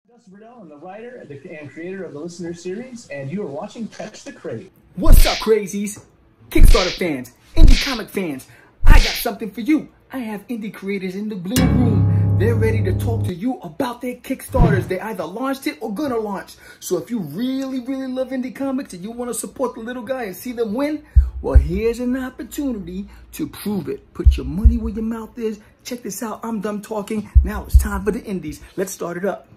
Dustin Brunell, I'm the writer and creator of the Listener series, and you are watching Catch the Crate. What's up, crazies? Kickstarter fans, indie comic fans, I got something for you. I have indie creators in the blue room. They're ready to talk to you about their Kickstarters. They either launched it or gonna launch. So if you really love indie comics and you want to support the little guy and see them win, well, here's an opportunity to prove it. Put your money where your mouth is. Check this out. I'm done talking. Now it's time for the indies. Let's start it up.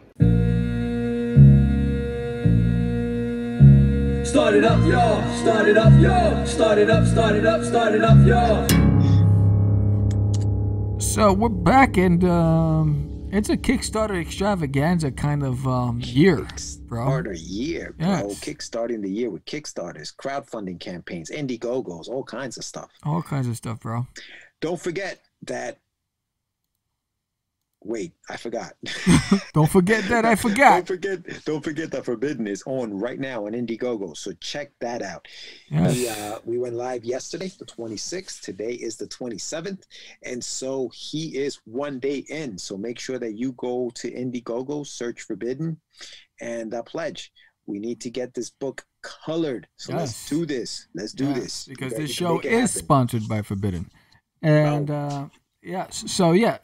Start it up, y'all. Start it up, y'all. Start it up, start it up, start it up, y'all. So we're back, and it's a Kickstarter extravaganza kind of year, bro. Kickstarter year, bro. Yes. Kickstarting the year with Kickstarters, crowdfunding campaigns, Indiegogos, all kinds of stuff. All kinds of stuff, bro. Don't forget that. Wait, I forgot. Don't forget that I forgot. Don't forget that Forbidden is on right now on Indiegogo. So check that out. Yes. We went live yesterday, the 26th. Today is the 27th. And so he is one day in. So make sure that you go to Indiegogo, search Forbidden, and pledge. We need to get this book colored. So let's do this. Let's do this. Because this show is sponsored by Forbidden. And yes. So yeah.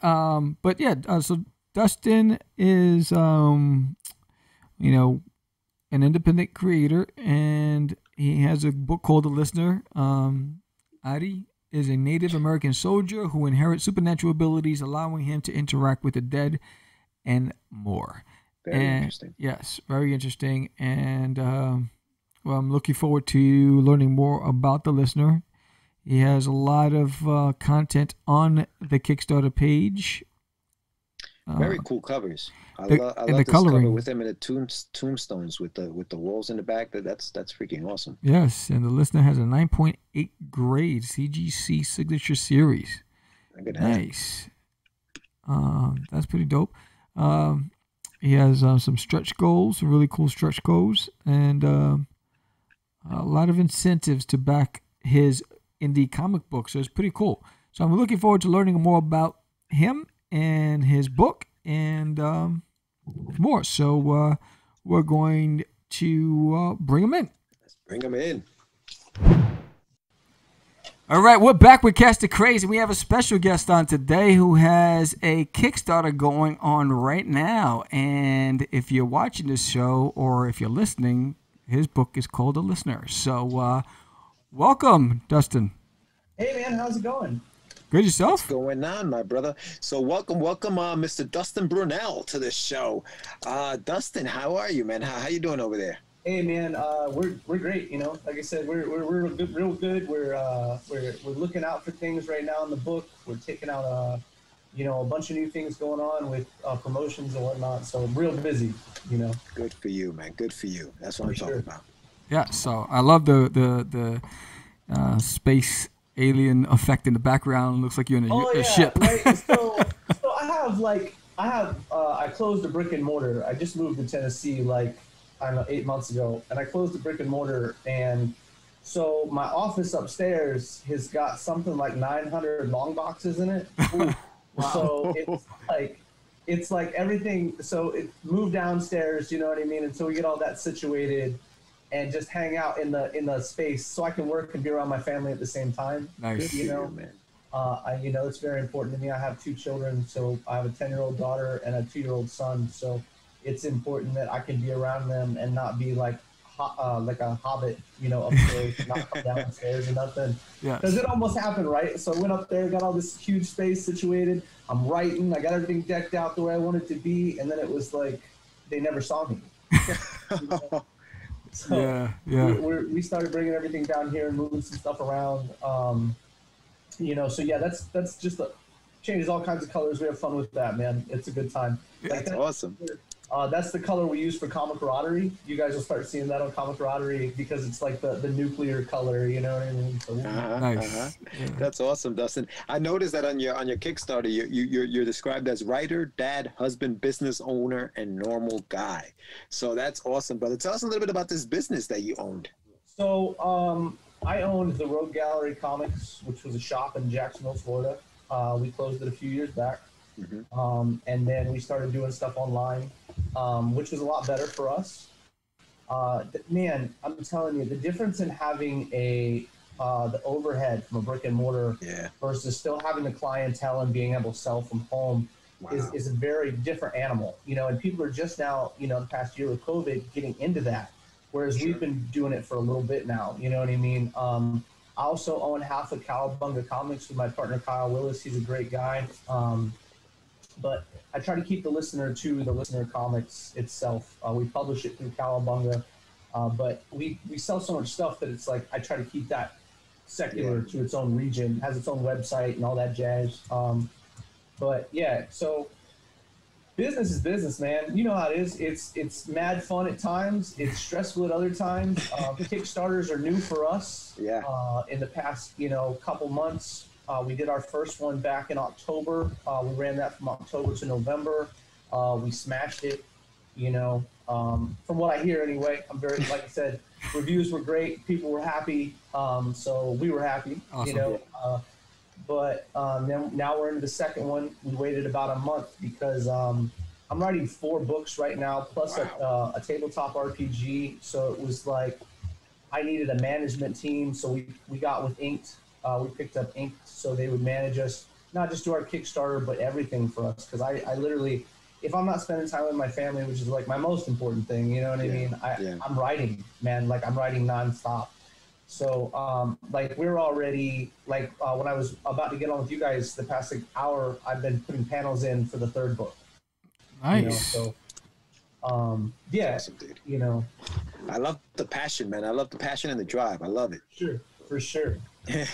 So Dustin is an independent creator, and he has a book called The Listener. Ari is a Native American soldier who inherits supernatural abilities, allowing him to interact with the dead and more. Very interesting. Yes, very interesting. And well, I'm looking forward to learning more about The Listener. He has a lot of content on the Kickstarter page. Very cool covers. I love this coloring cover with him in the tombstones with the walls in the back. That's freaking awesome. Yes, and The Listener has a 9.8 grade CGC signature series. Nice. That's pretty dope. He has some stretch goals, really cool stretch goals, and a lot of incentives to back his indie comic book. So it's pretty cool. So I'm looking forward to learning more about him and his book and more. So we're going to bring him in. Let's bring him in. All right, we're back with Cast the Craze, and we have a special guest on today who has a Kickstarter going on right now. And if you're watching this show or if you're listening, his book is called The Listener. So welcome, Dustin. Hey, man, how's it going? Good, yourself? What's going on, my brother? So welcome, Mr. Dustin Brunell to the show. Dustin, how are you, man? How you doing over there? Hey, man, we're great. You know, like I said, we're good, real good. We're looking out for things right now in the book. We're taking out a bunch of new things going on with promotions and whatnot. So real busy. You know. Good for you, man. Good for you. That's what I'm talking about. Yeah. So I love the space alien effect in the background. Looks like you're in a ship. Right. So I closed a brick and mortar. I just moved to Tennessee I don't know, 8 months ago, and I closed the brick and mortar, and so my office upstairs has got something like 900 long boxes in it. Wow. So it's like everything. So it moved downstairs, you know what I mean? And so we get all that situated and just hang out in the space so I can work and be around my family at the same time. Nice. You know, man. It's very important to me. I have 2 children, so I have a 10-year-old daughter and a 2-year-old son. So it's important that I can be around them and not be like a hobbit, upstairs, not come downstairs or nothing. Because it almost happened, right? So I went up there, got all this huge space situated. I'm writing. I got everything decked out the way I want it to be. And then it was like they never saw me. So we started bringing everything down here and moving some stuff around. So yeah, that's just changes all kinds of colors. We have fun with that, man. It's a good time. That's awesome. That's the color we use for Comic Camaraderie. You guys will start seeing that on Comic Camaraderie because it's like the nuclear color, you know what I mean? So, nice. Yeah. That's awesome, Dustin. I noticed that on your Kickstarter, you're described as writer, dad, husband, business owner, and normal guy. So that's awesome, brother. Tell us a little bit about this business that you owned. So I owned the Rogue Gallery Comics, which was a shop in Jacksonville, Florida. We closed it a few years back. Mm-hmm. And then we started doing stuff online. which was a lot better for us. Man, I'm telling you, the difference in having the overhead from a brick and mortar versus still having the clientele and being able to sell from home is a very different animal, you know, and people are just now, you know, the past year with COVID getting into that, whereas we've been doing it for a little bit now, you know what I mean? I also own half of Cowabunga Comics with my partner, Kyle Willis. He's a great guy. But I try to keep the listener to the listener comics itself. We publish it through Cowabunga, but we sell so much stuff that it's like I try to keep that secular to its own region, has its own website and all that jazz. But yeah, so business is business, man. You know how it is. It's mad fun at times. It's stressful at other times. Kickstarters are new for us. In the past, you know, couple months. We did our first one back in October. We ran that from October to November. We smashed it, you know, from what I hear anyway. I'm very, like I said, reviews were great. People were happy. So we were happy, you know. But then now we're into the second one. We waited about a month because I'm writing 4 books right now, plus a tabletop RPG. So it was like I needed a management team. So we got with Inked. We picked up Inked so they would manage us, not just do our Kickstarter, but everything for us. Because I literally, if I'm not spending time with my family, which is like my most important thing, you know what I mean? I'm writing, man. Like I'm writing nonstop. So, like we're already like when I was about to get on with you guys the past hour, I've been putting panels in for the 3rd book. Nice. You know, so, yeah, awesome, dude. You know, I love the passion, man. I love the passion and the drive. I love it. Sure, for sure. Yeah,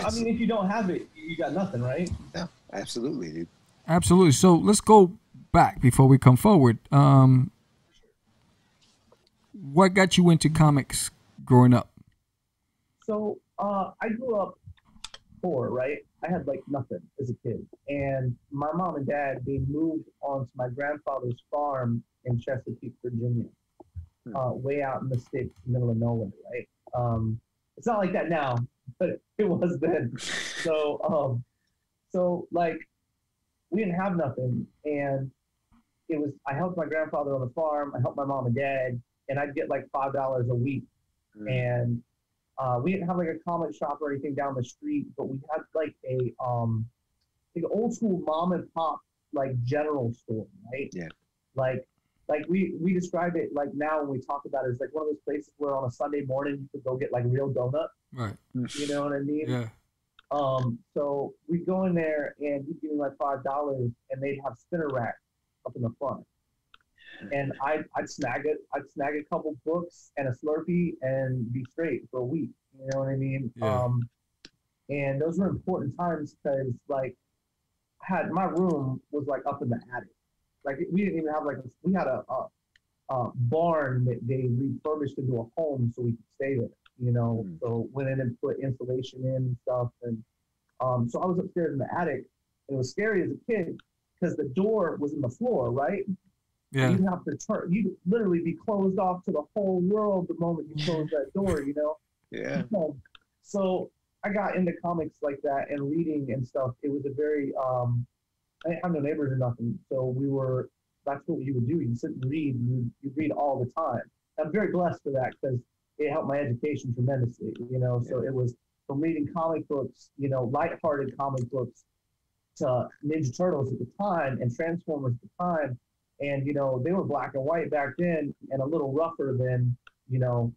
I mean, if you don't have it, you got nothing, right? Yeah, absolutely, dude. Absolutely. So let's go back before we come forward. What got you into comics growing up? So I grew up poor, right? I had like nothing as a kid. And my mom and dad, they moved onto my grandfather's farm in Chesapeake, Virginia, way out in the sticks, middle of nowhere, right? It's not like that now, but it was then. So, like, we didn't have nothing. And I helped my grandfather on the farm. I helped my mom and dad, and I'd get like $5 a week. And we didn't have like a comic shop or anything down the street, but we had like a old school mom and pop like general store, right? Yeah. Like we describe it like now when we talk about it, it's like one of those places where on a Sunday morning you could go get like real donut. Right. You know what I mean? Yeah. So we'd go in there and he'd give me like $5 and they'd have spinner racks up in the front. And I'd snag a couple books and a Slurpee and be straight for a week. You know what I mean? Yeah. And those were important times because like my room was like up in the attic. Like we didn't even have we had a barn that they refurbished into a home so we could stay there. You know, so went in and put insulation in and stuff. And so I was upstairs in the attic, and it was scary as a kid because the door was in the floor, right? Yeah. You'd have to turn. You'd literally be closed off to the whole world the moment you close that door, you know? Yeah. So I got into comics like that and reading and stuff. It was a very, I didn't have no neighbors or nothing. So that's what you would do. You sit and read. You read all the time. I'm very blessed for that because it helped my education tremendously, you know? So it was from reading comic books, you know, lighthearted comic books to Ninja Turtles at the time and Transformers at the time. And, you know, they were black and white back then and a little rougher than, you know,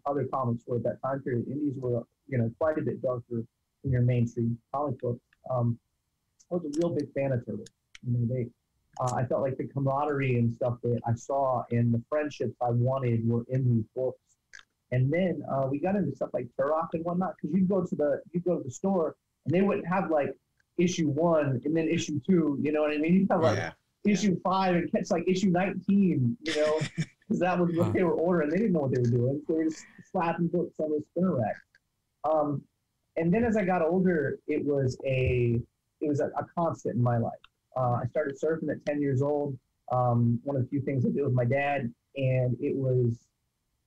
other comics were at that time period. Indies were, you know, quite a bit darker than your mainstream comic books. I was a real big fan of Turtles. You know, I felt like the camaraderie and stuff that I saw and the friendships I wanted were in these books. And then we got into stuff like Turok and whatnot, because you'd go to the store and they wouldn't have like issue 1 and then issue 2, you know what I mean? You'd have like issue 5 and catch like issue 19, you know, because that was what they were ordering. They didn't know what they were doing. So they were just slapping books on those spinner racks. And then as I got older, it was a constant in my life. I started surfing at 10 years old. One of the few things I did with my dad, and it was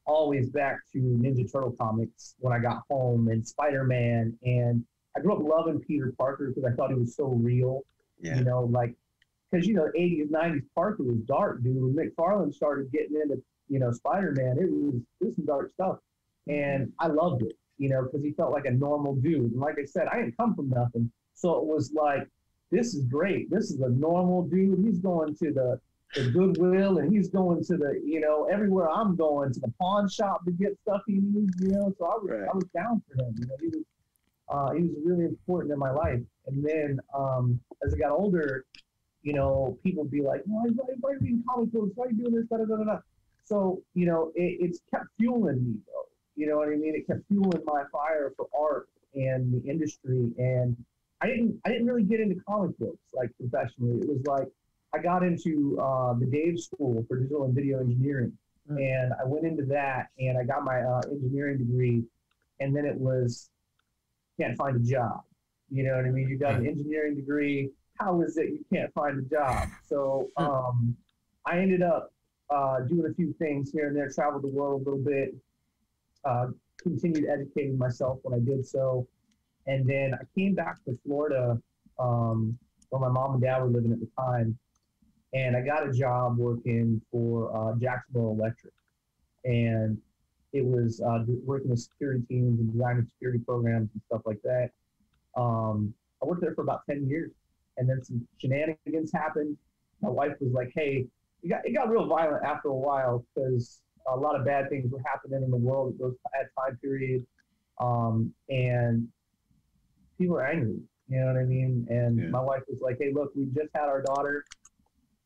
always back to Ninja Turtle comics when I got home and Spider-Man. And I grew up loving Peter Parker because I thought he was so real. Yeah. You know, like because, you know, 80s, 90s Parker was dark, dude. When McFarlane started getting into, you know, Spider-Man, it was some dark stuff. And I loved it, you know, because he felt like a normal dude. And like I said, I didn't come from nothing. So it was like, this is great. This is a normal dude. He's going to the Goodwill, and he's going to the, you know, everywhere I'm going, to the pawn shop to get stuff he needs, you know. So I was down for him. You know, he was really important in my life. And then as I got older, you know, people would be like, why are you reading comic books? Why are you doing this? Da, da, da, da. So, you know, it's kept fueling me, though. You know what I mean? It kept fueling my fire for art and the industry. And I didn't really get into comic books like professionally. It was like I got into the Dave School for Digital and Video Engineering, and I went into that, and I got my engineering degree, and then it was can't find a job. You know what I mean? You got an engineering degree. How is it you can't find a job? So I ended up doing a few things here and there, traveled the world a little bit, continued educating myself when I did so. And then I came back to Florida where my mom and dad were living at the time. And I got a job working for Jacksonville Electric. And it was working with security teams and designing security programs and stuff like that. I worked there for about 10 years. And then some shenanigans happened. My wife was like, hey, it got real violent after a while because a lot of bad things were happening in the world at that time period. And people are angry, you know what I mean? And my wife was like, hey, look, we just had our daughter.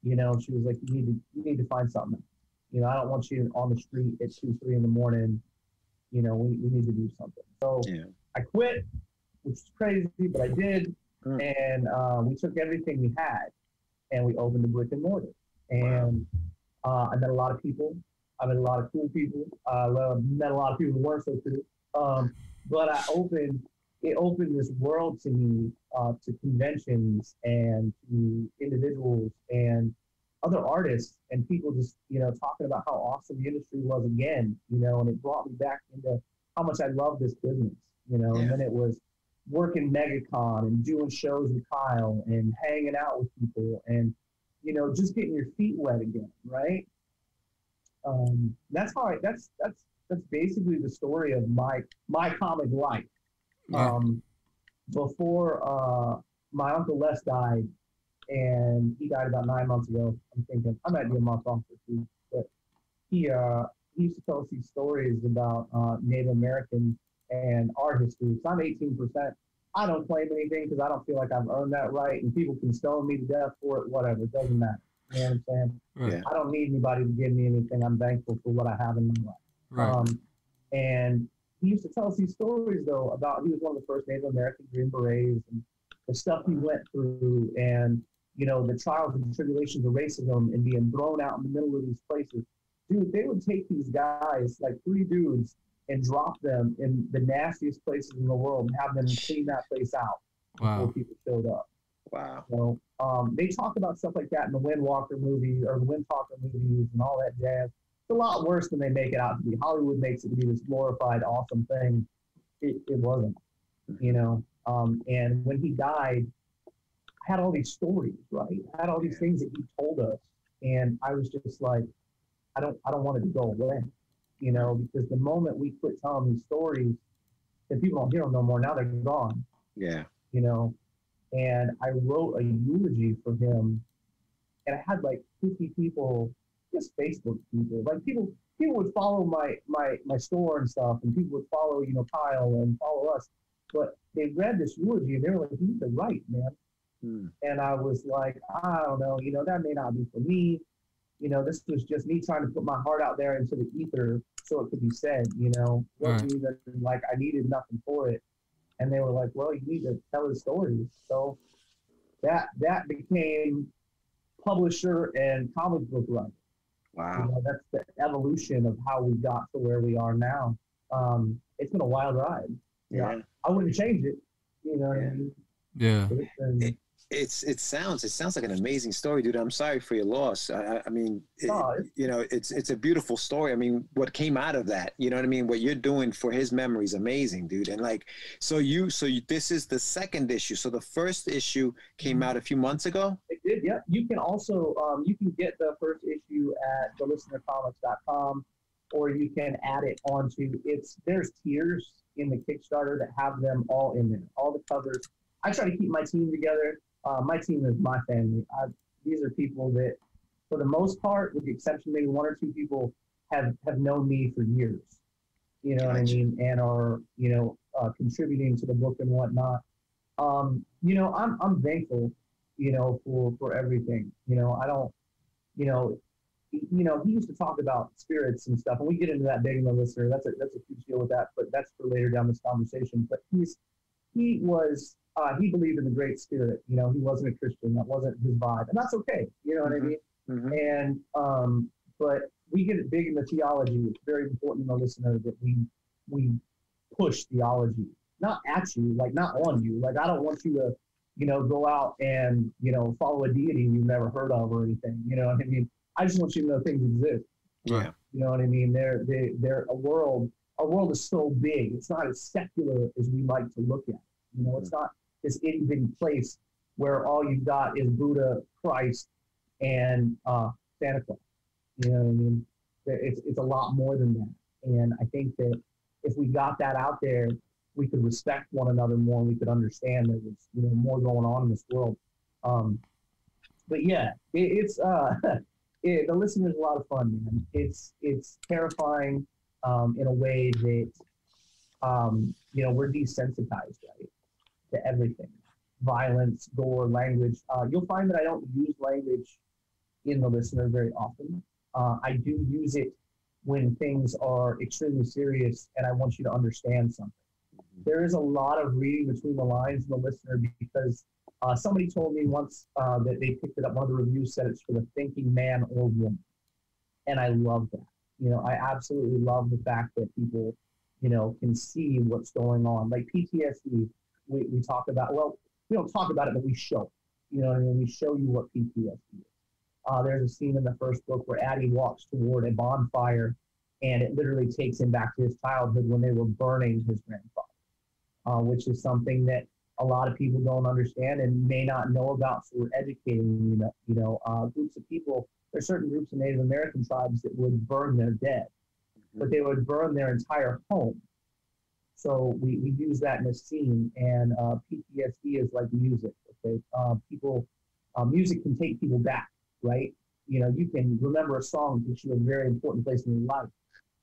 You know, she was like, you need to find something. You know, I don't want you on the street at 2, 3 in the morning. You know, we need to do something. So I quit, which is crazy, but I did. And we took everything we had and we opened a brick and mortar. And I met a lot of people. I met a lot of cool people. I met a lot of people who weren't so cool. But it opened this world to me, to conventions and to individuals and other artists and people just, you know, talking about how awesome the industry was again, you know, and it brought me back into how much I love this business, you know, and then it was working MegaCon and doing shows with Kyle and hanging out with people and, you know, just getting your feet wet again, right? That's basically the story of my comic life. Before my Uncle Les died, and he died about 9 months ago, I'm thinking I might be a month off for 2, but he used to tell us these stories about Native Americans and our history. So I'm 18%. I don't claim anything because I don't feel like I've earned that right, and people can stone me to death for it, whatever. It doesn't matter. You know what I'm saying? Right. I don't need anybody to give me anything. I'm thankful for what I have in my life. Right. And he used to tell us these stories, though, about he was one of the first Native American Green Berets and the stuff he went through and, you know, the trials and tribulations of racism and being thrown out in the middle of these places. Dude, they would take these guys, like 3 dudes, and drop them in the nastiest places in the world and have them clean that place out before people showed up. Wow. So they talk about stuff like that in the Windwalker movie or the Windtalker movies and all that jazz. It's a lot worse than they make it out to be. Hollywood makes it to be this glorified, awesome thing. It wasn't, you know. And when he died, I had all these stories, right? I had all these things that he told us, and I was just like, I don't want it to go away, you know, because the moment we quit telling these stories, then people don't hear them no more. Now they're gone. Yeah. You know, and I wrote a eulogy for him, and I had like 50 people, just Facebook people. Like people would follow my store and stuff, and people would follow, you know, Kyle and follow us. But they read this eulogy and they were like, "You need to write, man." And I was like, I don't know, you know, that may not be for me. You know, this was just me trying to put my heart out there into the ether so it could be said, you know. Wasn't even like I needed nothing for it. And they were like, well, you need to tell his stories. So that became publisher and comic book writer. Wow. You know, that's the evolution of how we got to where we are now. It's been a wild ride. Yeah. I wouldn't change it. You know what I mean? Yeah. it sounds like an amazing story, dude. I'm sorry for your loss. I mean, you know, it's a beautiful story. I mean, what came out of that, you know what I mean? What you're doing for his memory is amazing, dude. And like, so this is the second issue. So the first issue came out a few months ago. It did, yeah. You can also you can get the first issue at thelistenercomics.com, or you can add it onto there's tiers in the Kickstarter that have them all in there, all the covers. I try to keep my team together. My team is my family. These are people that, for the most part, with the exception of maybe one or two people, have known me for years. You know what I mean? And are, you know, contributing to the book and whatnot. You know, I'm thankful, you know, for everything. You know, I don't, you know, he used to talk about spirits and stuff, and we get into that big in the listener. That's a huge deal with that, but that's for later down this conversation. But he believed in the Great Spirit. You know, he wasn't a Christian. That wasn't his vibe, and that's okay. You know what I mean? Mm-hmm. And but we get big in the theology. It's very important in the listener that we push theology, not at you, like not on you. Like I don't want you to, you know, go out and, you know, follow a deity you've never heard of or anything. You know what I mean? I just want you to know things exist. Yeah. You know what I mean? They're a world. Our world is so big. It's not as secular as we like to look at. You know, it's not this itty bitty place where all you've got is Buddha, Christ, and Santa Claus. You know what I mean? It's a lot more than that. And I think that if we got that out there, we could respect one another more, and we could understand that there's, you know, more going on in this world. But yeah, the listener's a lot of fun, man. It's terrifying in a way that you know, we're desensitized, right, to everything, violence, gore, language. You'll find that I don't use language in the listener very often. I do use it when things are extremely serious and I want you to understand something. There is a lot of reading between the lines in the listener because somebody told me once that they picked it up. One of the reviews said it's for the thinking man or woman. And I love that. You know, I absolutely love the fact that people, you know, can see what's going on. Like PTSD, we talk about, well, we don't talk about it, but we show it. You know what I mean? We show you what PTSD is. There's a scene in the first book where Addie walks toward a bonfire, and it literally takes him back to his childhood when they were burning his grandfather, which is something that a lot of people don't understand and may not know about. So we're educating, groups of people. There's certain groups of Native American tribes that would burn their dead, but they would burn their entire home. So we use that in a scene, and PTSD is like music. Okay, music can take people back, right? You know, you can remember a song that you a very important place in your life.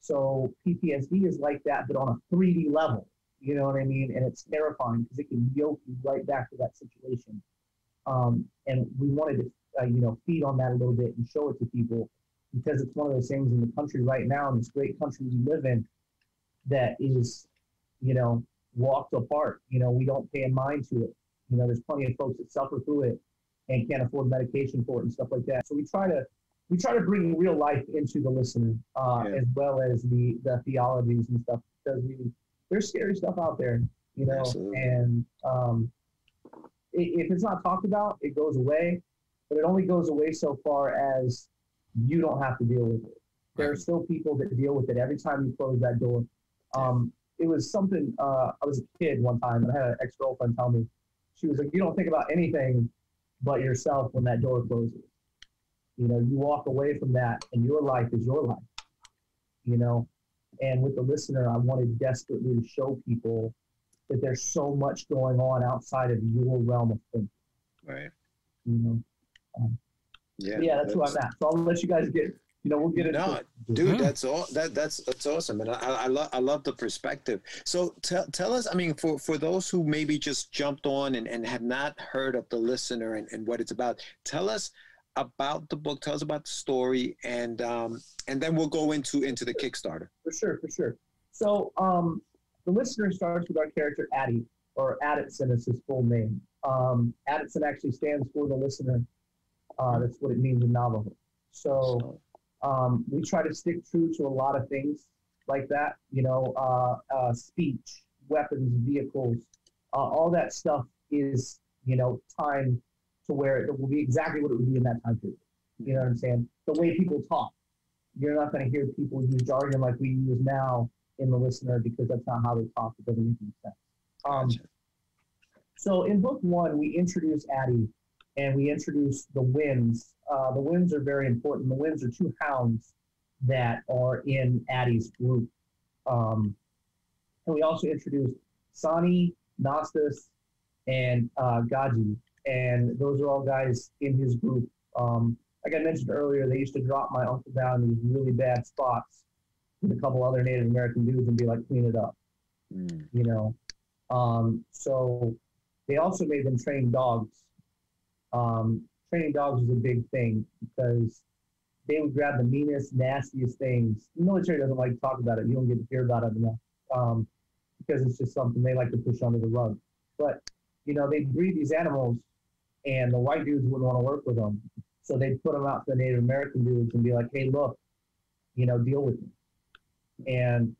So PTSD is like that, but on a 3D level. You know what I mean? And it's terrifying because it can yoke you right back to that situation. And we wanted to, feed on that a little bit and show it to people because it's one of those things in the country right now, in this great country we live in, that is, walked apart. You know, we don't pay a mind to it. You know, there's plenty of folks that suffer through it and can't afford medication for it and stuff like that. So we try to bring real life into the listener, as well as the theologies and stuff, because there's scary stuff out there, you know. Absolutely. And if it's not talked about, it goes away, but it only goes away so far as you don't have to deal with it. There are still people that deal with it every time you close that door. It was something, I was a kid one time, and I had an ex-girlfriend tell me, she was like, you don't think about anything but yourself when that door closes. You know, you walk away from that, and your life is your life, you know. And with the listener, I wanted desperately to show people that there's so much going on outside of your realm of thinking. Right. You know. Yeah, that's who I'm at. So I'll let you guys get. We'll get into it. Dude, that's awesome, and I love the perspective. So tell us, I mean, for those who maybe just jumped on and have not heard of the listener and what it's about, tell us about the book, tell us about the story, and then we'll go into the Kickstarter. For sure. So the listener starts with our character Addie, or Addison is his full name. Addison actually stands for the listener. That's what it means in Navajo. So we try to stick true to a lot of things like that, speech, weapons, vehicles, all that stuff is, time to where it will be exactly what it would be in that time period. You know what I'm saying? The way people talk. You're not going to hear people use jargon like we use now in the listener, because that's not how they talk. It doesn't make any sense. So in book one, we introduce Addie, and we introduce the winds. The winds are very important. The winds are two hounds that are in Addie's group. And we also introduce Sani, Nastas, and Gaji. And those are all guys in his group. Like I mentioned earlier, they used to drop my uncle down in these really bad spots with a couple other Native American dudes and be like, clean it up, you know? So they also made them train dogs. Training dogs is a big thing because they would grab the meanest, nastiest things. The military doesn't like to talk about it. You don't get to hear about it enough because it's just something they like to push under the rug. But, you know, they'd breed these animals and the white dudes wouldn't want to work with them. So they'd put them out to the Native American dudes and be like, hey, look, you know, deal with me. And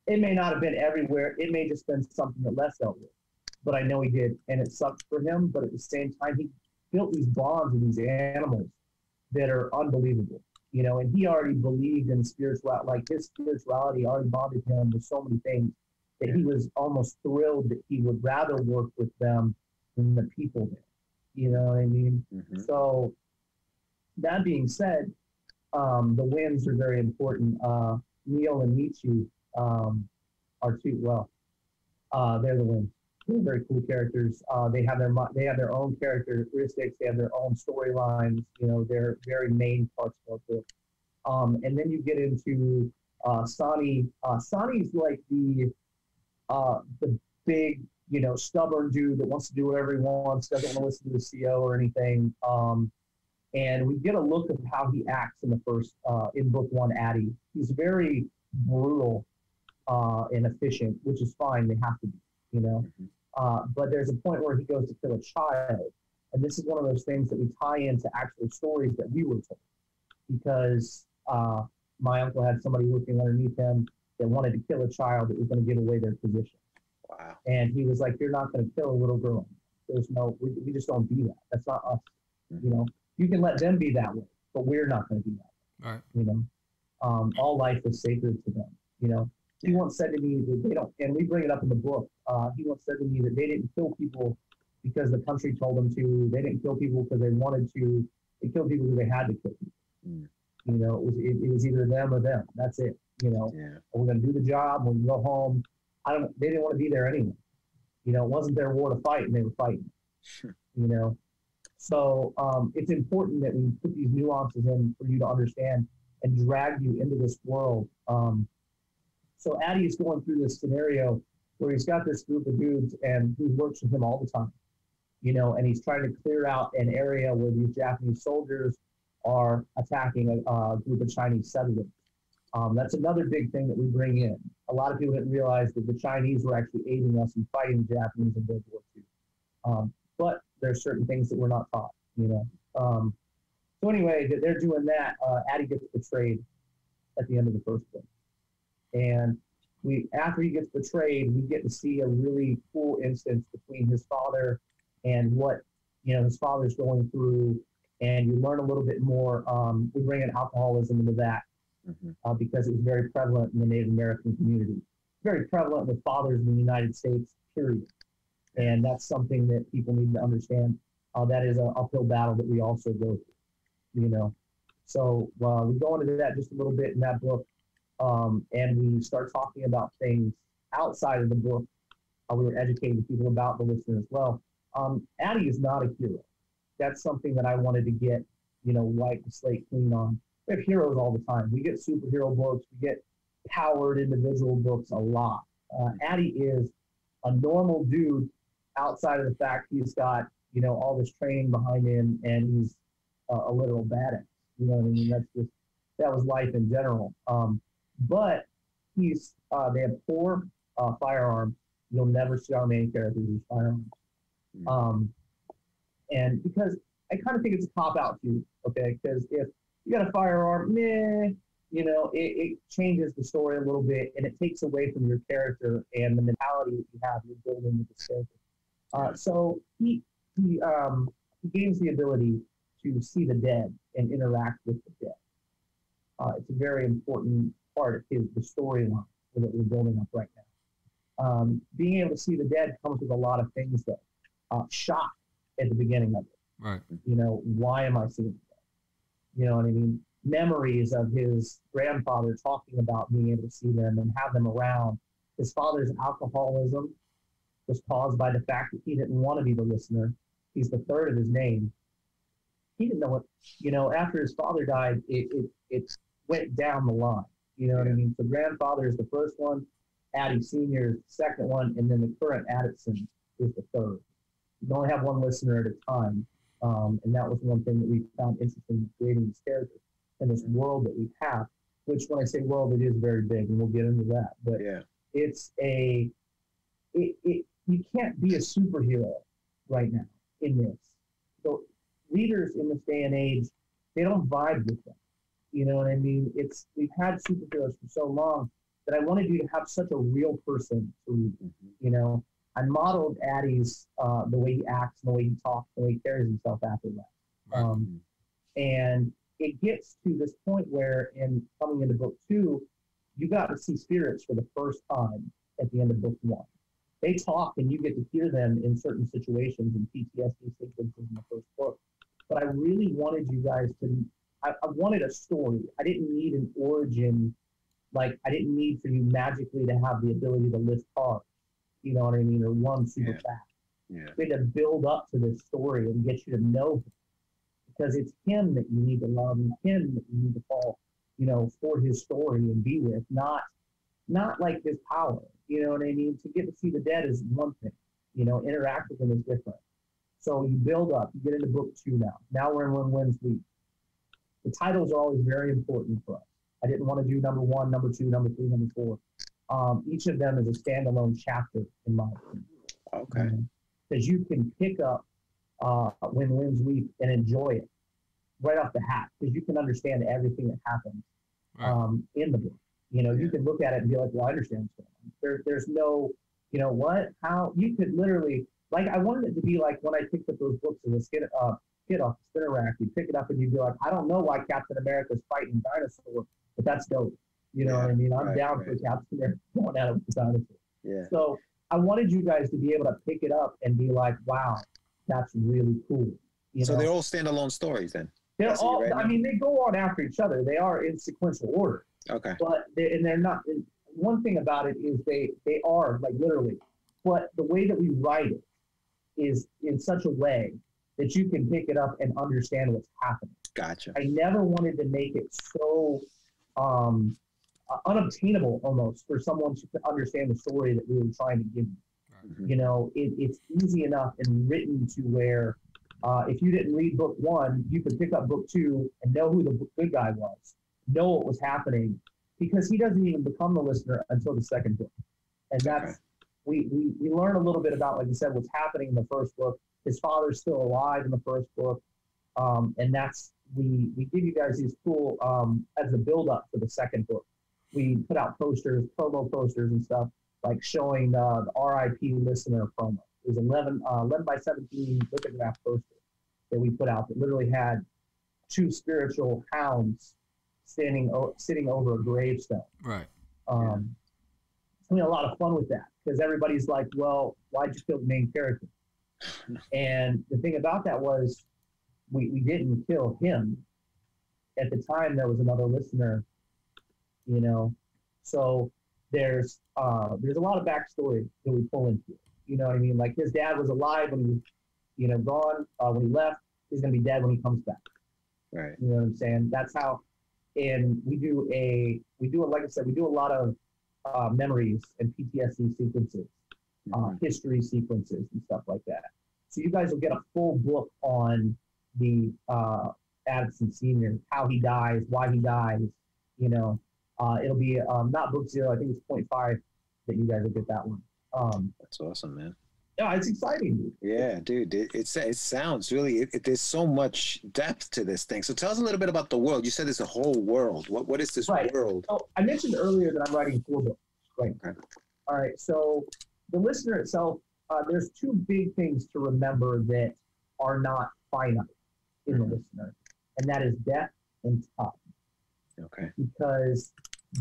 it may not have been everywhere. It may just been something that Les dealt with. But I know he did. And it sucked for him. But at the same time, he built these bonds with these animals that are unbelievable. You know, and he already believed in spirituality. Like his spirituality already bonded him with so many things that he was almost thrilled that he would rather work with them than the people there. You know what I mean? So that being said, the winds are very important. Neil and Michi are two. Well, they're the winds. They're very cool characters. They have their own characteristics. They have their own storylines. You know, they're very main parts of the book. And then you get into Sani. Sani's like the big, you know, stubborn dude that wants to do whatever he wants, doesn't want to listen to the CO or anything. And we get a look of how he acts in the first, in book one, Addie. He's very brutal and efficient, which is fine. They have to be, you know. But there's a point where he goes to kill a child. And this is one of those things that we tie into actual stories that we were told. Because my uncle had somebody working underneath him that wanted to kill a child that was going to give away their position. Wow. And he was like, you're not going to kill a little girl. There's no, we just don't do that. That's not us. You know, you can let them be that way, but we're not going to be that way. All right. You know, all life is sacred to them. You know, he once said to me that they don't, and we bring it up in the book. He once said to me that they didn't kill people because the country told them to. They didn't kill people because they wanted to. They killed people because they had to kill people. You know, it was either them or them. That's it. You know, we're going to do the job. When we go home, they didn't want to be there anyway. You know, it wasn't their war to fight, and they were fighting. You know, so it's important that we put these nuances in for you to understand and drag you into this world. So Addie is going through this scenario where he's got this group of dudes and who works with him all the time, you know, and he's trying to clear out an area where these Japanese soldiers are attacking a group of Chinese settlers. That's another big thing that we bring in. A lot of people didn't realize that the Chinese were actually aiding us in fighting the Japanese in World War II. But there's certain things that we're not taught, you know. So anyway, they're doing that. Addie gets betrayed at the end of the first book. And after he gets betrayed, we get to see a really cool instance between his father and what, you know, his father's going through. And you learn a little bit more. We bring in alcoholism into that because it was very prevalent in the Native American community. Very prevalent with fathers in the United States, period. And that's something that people need to understand. That is an uphill battle that we also go through, you know. So we go into that just a little bit in that book. And we start talking about things outside of the book. We were educating people about the listener as well. Addie is not a hero. That's something that I wanted to get, you know, wipe the slate clean on. We have heroes all the time. We get superhero books. We get powered individual books a lot. Addie is a normal dude outside of the fact he's got, you know, all this training behind him and he's a literal badass. You know what I mean? That was life in general. But they have 4 firearms. You'll never see our main characters use firearms. And because I kind of think it's a cop-out too, okay? Because if you got a firearm, you know, it changes the story a little bit and it takes away from your character and the mentality that you have you're building with this character. So he he gains the ability to see the dead and interact with the dead. It's a very important part of the storyline that we're building up right now. Being able to see the dead comes with a lot of things, though. Shock at the beginning of it. Right. You know, why am I seeing the dead? You know what I mean? Memories of his grandfather talking about being able to see them and have them around. His father's alcoholism was caused by the fact that he didn't want to be the listener. He's the third of his name. He didn't know what, you know, after his father died, it went down the line. You know what I mean? So grandfather is the first one, Addie Sr. is the second one, and then the current Addison is the third. You can only have one listener at a time. And that was one thing that we found interesting in creating these characters and this world that we have, which when I say world, it is very big, and we'll get into that. But it's you can't be a superhero right now in this. So readers in this day and age, they don't vibe with them. You know what I mean? We've had superheroes for so long that I wanted you to have such a real person to read. You know, I modeled Addie's the way he acts, the way he talks, the way he carries himself after that. And it gets to this point where, in coming into book 2, you got to see spirits for the first time at the end of book 1. They talk, and you get to hear them in certain situations and PTSD sequences in the first book. But I really wanted you guys to. I wanted a story. I didn't need an origin. Like, I didn't need for you magically to have the ability to lift cars. You know what I mean? Or run super fast. We had to build up to this story and get you to know him. Because it's him that you need to love and him that you need to fall, you know, for his story and be with, not like his power. You know what I mean? To get to see the dead is one thing. You know, interact with him is different. So you build up. You get into book 2 now. Now we're in When Winds Weep. The titles are always very important for us. I didn't want to do number 1, number 2, number 3, number 4. Each of them is a standalone chapter, in my opinion. Okay. Because you can pick up When Winds Weep and enjoy it right off the hat, because you can understand everything that happens in the book. You know, you can look at it and be like, well, I understand what's going on. There's no, you know, what, how, you could literally, like, I wanted it to be like when I picked up those books as a kid off the spinner rack, you pick it up and you'd be like, I don't know why Captain America's fighting dinosaurs, but that's dope. You know what I mean? I'm down for Captain America going at it with the dinosaur. So I wanted you guys to be able to pick it up and be like, wow, that's really cool. So they're all standalone stories then? They're all, I mean, they go on after each other. They are in sequential order. Okay. But they're not. One thing about it is they are, like, literally, but the way that we write it is in such a way that you can pick it up and understand what's happening. Gotcha. I never wanted to make it so unobtainable almost for someone to understand the story that we were trying to give you. You know, it's easy enough and written to where if you didn't read book 1, you could pick up book 2 and know who the good guy was, know what was happening, because he doesn't even become the listener until the second book. And that's, we learn a little bit about, like you said, what's happening in the first book. His father's still alive in the first book. And that's, we give you guys these cool, as a build-up for the second book. We put out posters, promo posters and stuff, like showing the RIP listener promo. It was 11 by 17 lithograph poster that we put out that literally had 2 spiritual hounds sitting over a gravestone. Right. So we had a lot of fun with that, because everybody's like, well, why'd you kill the main character? And the thing about that was we didn't kill him. At the time, there was another listener, you know. So there's a lot of backstory that we pull into it. You know what I mean? Like, his dad was alive when he was, you know, gone. When he left, he's going to be dead when he comes back. Right. You know what I'm saying? That's how, and we do like I said, we do a lot of memories and PTSD sequences, history sequences and stuff like that. So you guys will get a full book on the Addison Sr., how he dies, why he dies, you know. It'll be not book 0, I think it's 0.5 that you guys will get that one. That's awesome, man. Yeah, it's exciting. Yeah, dude. It sounds really. There's so much depth to this thing. So tell us a little bit about the world. You said it's a whole world. What is this world? So I mentioned earlier that I'm writing 4 books. Right. Okay. All right. So the listener itself, there's 2 big things to remember that are not finite in the listener, and that is death and time. Okay. Because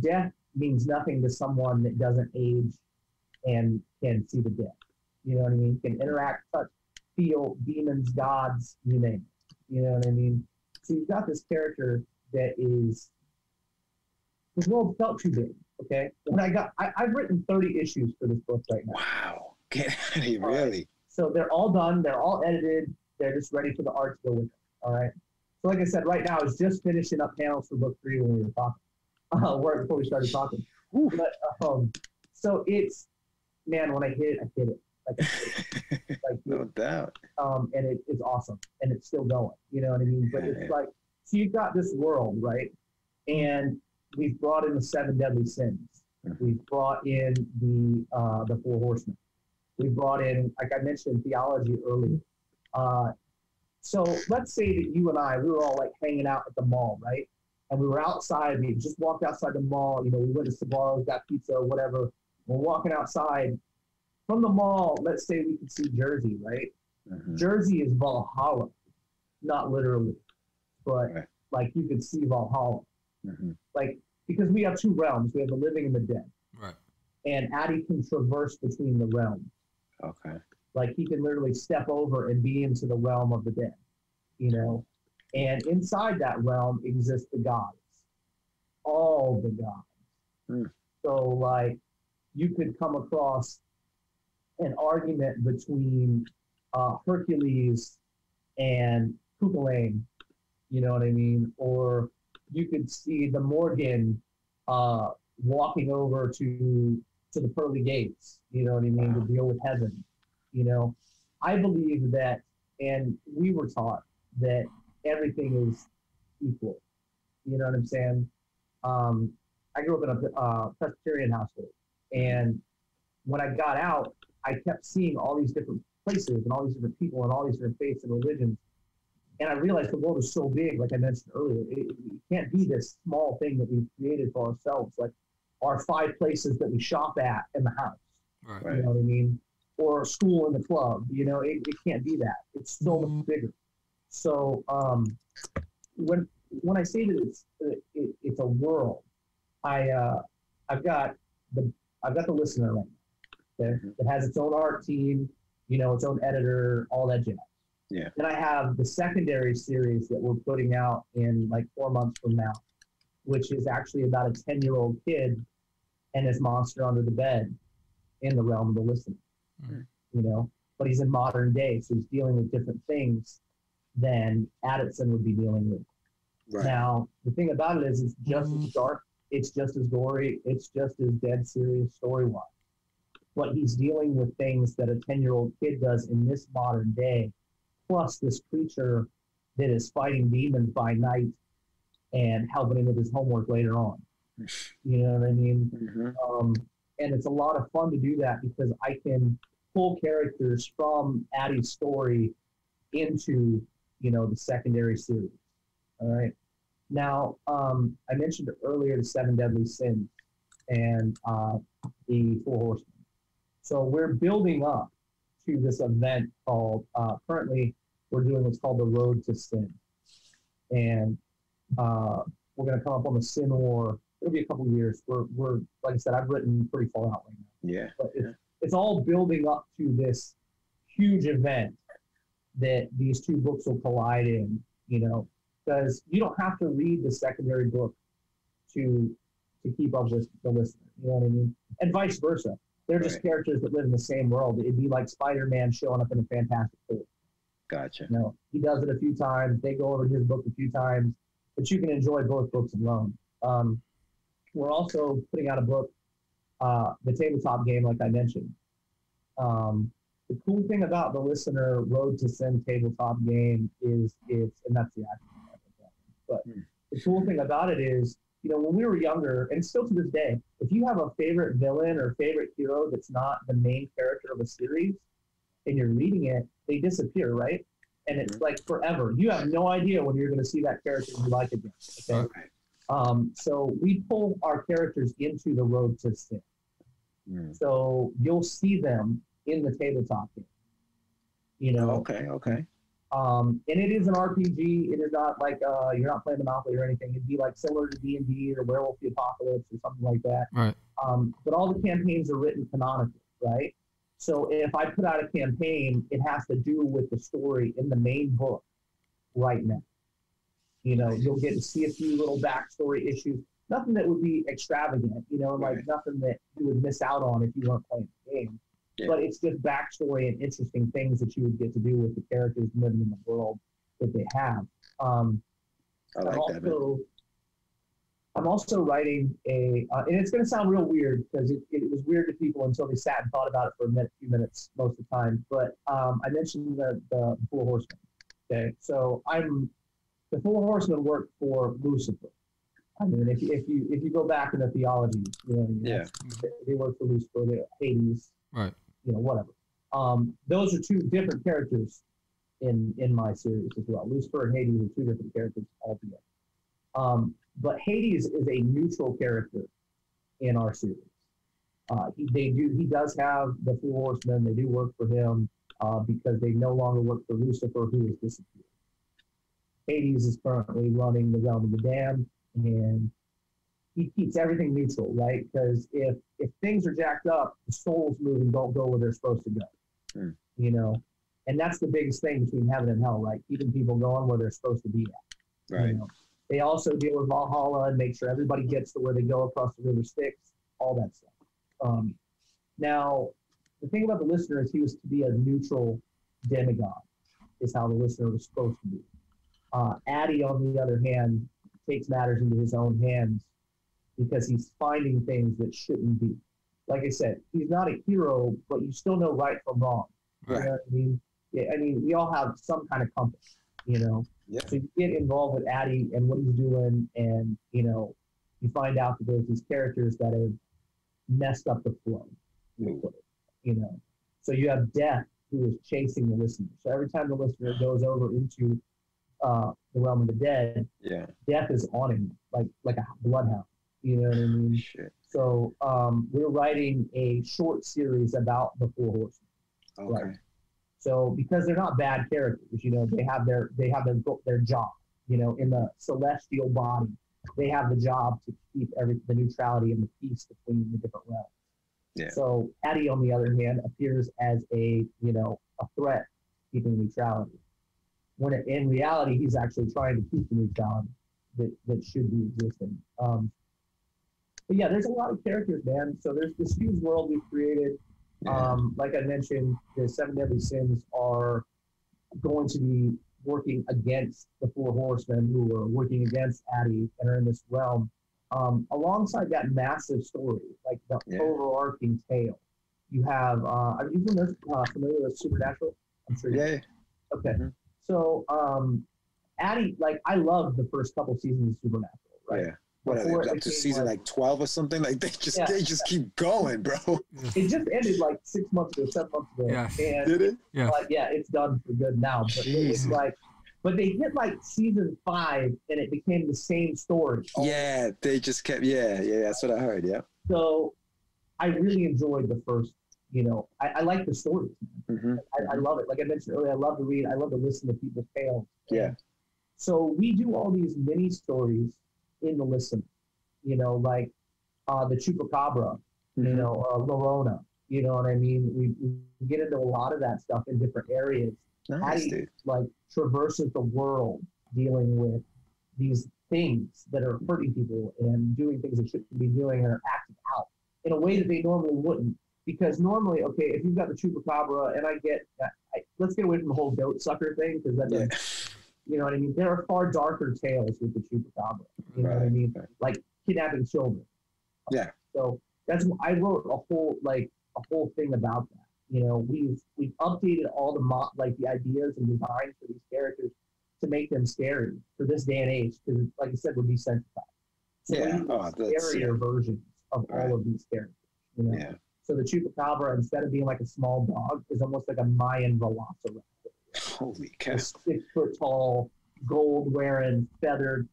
death means nothing to someone that doesn't age and can see the death. You know what I mean? Can interact, touch, feel, demons, gods, you name it. You know what I mean? So you've got this character that is, the world felt too big, okay? When I've written 30 issues for this book right now. Wow. Get out of here, really? So they're all done. They're all edited. They're just ready for the art to go with it, all right? So like I said, right now, I was just finishing up panels for book 3 when we were talking, right before we started talking. But, so it's, man, when I hit it. Like, no doubt. And it's awesome, and it's still going. You know what I mean? But it's like, so you've got this world, right? And we've brought in the 7 deadly sins. We've brought in the 4 horsemen. We brought in, like I mentioned, theology earlier. So let's say that you and I, we were all like hanging out at the mall, right? And we were outside. We just walked outside the mall. You know, we went to Sbarro's, got pizza or whatever. We're walking outside. From the mall, let's say we could see Jersey, right? Jersey is Valhalla, not literally, but like you could see Valhalla. Like, because we have 2 realms. We have the living and the dead. Right. And Addy can traverse between the realms. Okay. Like he can literally step over and be into the realm of the dead, you know? And inside that realm exist the gods. All the gods. So like you could come across an argument between Hercules and Cuchulainn, you know what I mean? Or you could see the Morgan walking over to the pearly gates, you know what I mean, to deal with heaven. You know, I believe that, and we were taught that everything is equal. You know what I'm saying? I grew up in a Presbyterian household, and when I got out, I kept seeing all these different places and all these different people and all these different faiths and religions. And I realized the world is so big, like I mentioned earlier. It can't be this small thing that we've created for ourselves, like our 5 places that we shop at in the house. Right. You know what I mean? Or school and the club. You know, it can't be that. It's so much bigger. So when I say that it's a world, I've got the listener right now. Okay? It has its own art team, you know, its own editor, all that jazz. Yeah. Then I have the secondary series that we're putting out in like 4 months from now, which is actually about a 10-year-old kid and his monster under the bed in the realm of the listener. You know, but he's in modern day, so he's dealing with different things than Addison would be dealing with. Right. Now, the thing about it is it's just as dark, it's just as gory, it's just as dead serious story-wise. But he's dealing with things that a 10-year-old kid does in this modern day, plus this creature that is fighting demons by night and helping him with his homework later on. You know what I mean? And it's a lot of fun to do that because I can pull characters from Addie's story into, you know, the secondary series. All right. Now, I mentioned earlier the 7 deadly sins and the 4 horsemen. So we're building up to this event called, currently we're doing what's called the Road to Sin. And we're going to come up on the Sin War. It'll be a couple of years. We're like I said, I've written pretty far out right now. Yeah. But it's all building up to this huge event that these 2 books will collide in, you know, because you don't have to read the secondary book to keep up with the listener. You know what I mean? And vice versa. They're just characters that live in the same world. It'd be like Spider-Man showing up in a Fantastic Four. Gotcha. You know, he does it a few times. They go over his book a few times, but you can enjoy both books alone. We're also putting out a book, the tabletop game, like I mentioned. The cool thing about the Listener Road to Sin tabletop game is and that's the actual, but the cool thing about it is, you know, when we were younger, and still to this day, if you have a favorite villain or favorite hero that's not the main character of a series, and you're reading it, they disappear, right? And it's like forever. You have no idea when you're going to see that character you like again. Okay. So we pull our characters into the Road to Sin. So you'll see them in the tabletop game. You know. Okay. And it is an RPG. It is not like you're not playing Monopoly or anything. It'd be like similar to D&D or Werewolf the Apocalypse or something like that. Right. But all the campaigns are written canonically, right? So if I put out a campaign, it has to do with the story in the main book right now. You know, you'll get to see a few little backstory issues. Nothing that would be extravagant, you know, like nothing that you would miss out on if you weren't playing the game. Yeah. But it's just backstory and interesting things that you would get to do with the characters living in the world that they have. I like that, man. I'm also writing and it's going to sound real weird because it was weird to people until they sat and thought about it for a few minutes most of the time. But I mentioned the Four Horsemen. Okay, so the Four Horsemen work for Lucifer. I mean, if you go back in the theology, you know, they work for Lucifer, Hades, right? You know, whatever. Those are two different characters in my series as well. Lucifer and Hades are two different characters altogether. But Hades is a neutral character in our series. He does have the Four Horsemen. They do work for him because they no longer work for Lucifer, who has disappeared. Hades is currently running the realm of the damned, and he keeps everything neutral, right? Because if things are jacked up, the souls move and don't go where they're supposed to go. You know, and that's the biggest thing between heaven and hell, right? Keeping people going where they're supposed to be at. Right. You know? They also deal with Valhalla and make sure everybody gets to where they go across the river Styx, all that stuff. Now, the thing about the listener is he was to be a neutral demigod, is how the listener was supposed to be. Addy, on the other hand, takes matters into his own hands because he's finding things that shouldn't be. Like I said, he's not a hero, but you still know right from wrong. Right. You know what I mean? Yeah, I mean, we all have some kind of compass, you know? Yeah. So you get involved with Addy and what he's doing, and, you know, you find out that there's these characters that have messed up the flow, you know? So you have Death, who is chasing the listener. So every time the listener goes over into the realm of the dead, Death is on him like a bloodhound. You know what I mean? Shit. So we're writing a short series about the Four Horsemen. Okay. Right? So because they're not bad characters, you know, they have their job. You know, in the celestial body, they have the job to keep the neutrality and the peace between the different realms. Yeah. So Addy, on the other hand, appears as a threat, keeping neutrality. When in reality, he's actually trying to keep the neutrality that should be existing. But yeah, there's a lot of characters, man. So there's this huge world we've created. Like I mentioned, the 7 deadly sins are going to be working against the Four Horsemen, who are working against Addy and are in this realm. Alongside that massive story, like the overarching tale, you have. Are you familiar with Supernatural? I'm sure. Yeah. Okay. Mm-hmm. So, Addy, like, I love the first couple seasons of Supernatural, right? Yeah. What are they up to season like 12 or something? Like they just keep going, bro. It just ended like 6 months ago, 7 months ago. Yeah. Did it? Yeah. Like, yeah, it's done for good now. But it was like, but they hit like season 5 and it became the same story. Yeah, they just kept. Yeah, that's what I heard. Yeah. So, I really enjoyed the first. You know, I like the stories. Mm-hmm. I love it. Like I mentioned earlier, I love to read. I love to listen to people's tales. Yeah. So we do all these mini stories in the listen, you know, like the Chupacabra, you know, Lorona, you know what I mean? We get into a lot of that stuff in different areas. Nice, dude. Like traverses the world dealing with these things that are hurting people and doing things they shouldn't be doing and are acting out in a way that they normally wouldn't. Because normally, okay, if you've got the Chupacabra, and let's get away from the whole goat sucker thing, because that doesn't, you know what I mean? There are far darker tales with the Chupacabra, you know what I mean? Like kidnapping children. Yeah. So I wrote a whole thing about that. You know, we've updated all the ideas and designs for these characters to make them scary for this day and age, because like I said, we're desensitized. So scarier versions of all of these characters, you know? Yeah. So the Chupacabra, instead of being like a small dog, is almost like a Mayan velociraptor. Holy cow. A 6 foot tall, gold wearing, feathered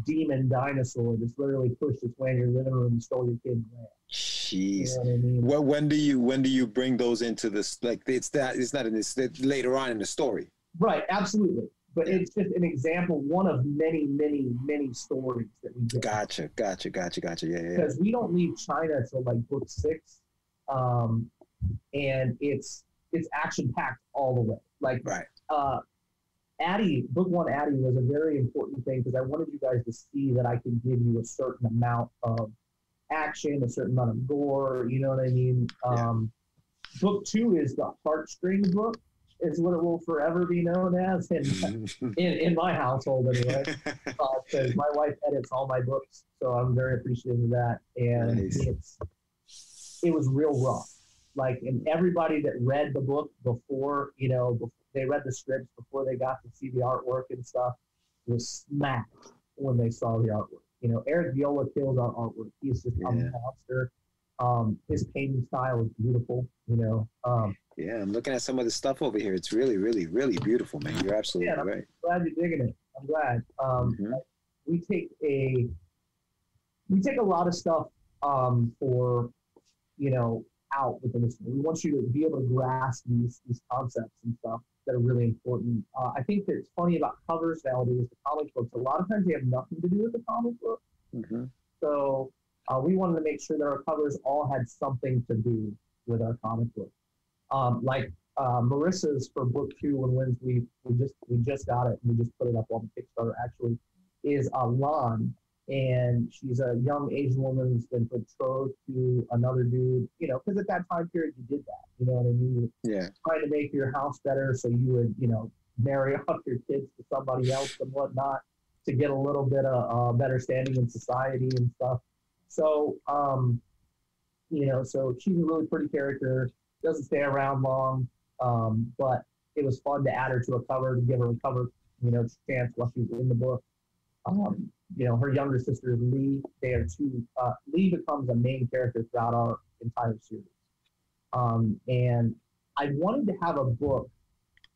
demon dinosaur that's literally pushed its way in your living room and stole your kid away. Jeez. You know what I mean? Well, when do you bring those into this? Like it's not in this later on in the story. Right, absolutely. But it's just an example, one of many, many, many stories that we get. Gotcha. Yeah. Because we don't leave China till like book 6, and it's action packed all the way. Like, right. Addie, book 1 Addie was a very important thing because I wanted you guys to see that I could give you a certain amount of action, a certain amount of gore. You know what I mean? Book 2 is the heartstring book, is what it will forever be known as in my household anyway, because my wife edits all my books, so I'm very appreciative of that. And nice. It was real rough. Like, and everybody that read the book before, you know, they read the scripts before they got to see the artwork and stuff, was smacked when they saw the artwork. You know, Eric Viola kills our artwork. He's just a monster. His painting style is beautiful, you know. Yeah, I'm looking at some of the stuff over here. It's really, really, really beautiful, man. You're absolutely right. I'm glad you're digging it. I'm glad. We take a lot of stuff for, you know, out with the listener. We want you to be able to grasp these concepts and stuff that are really important. I think that's funny about covers nowadays, the comic books. A lot of times they have nothing to do with the comic book. So we wanted to make sure that our covers all had something to do with our comic book. Like Marissa's for book 2 and wins. We just got it. And we just put it up on the Kickstarter. Actually, is Lan, and she's a young Asian woman who's been betrothed to another dude. You know, because at that time period you did that. You know what I mean? Yeah. Trying to make your house better, so you would, you know, marry off your kids to somebody else and whatnot to get a little bit of better standing in society and stuff. So, you know, so she's a really pretty character. Doesn't stay around long, but it was fun to add her to a cover, to give her a cover, you know, chance while she's in the book. You know, her younger sister is Lee. They are two. Lee becomes a main character throughout our entire series. And I wanted to have a book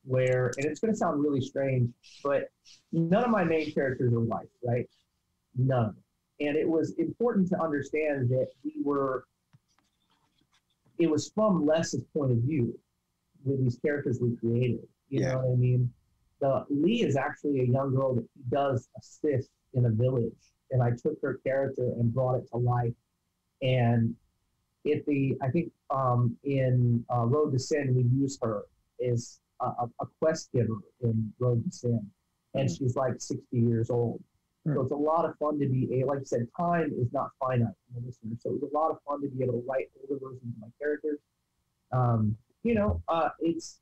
where, and it's going to sound really strange, but none of my main characters are white, right? None of them. And it was important to understand that it was from Les's point of view with these characters we created. You know what I mean? Lee is actually a young girl that he does assist in a village, and I took her character and brought it to life. And I think in Road to Sin, we use her as a quest giver in Road to Sin, and she's like 60 years old. So it's a lot of fun to be like I said, time is not finite in the listener. So it was a lot of fun to be able to write older versions of my characters. You know, it's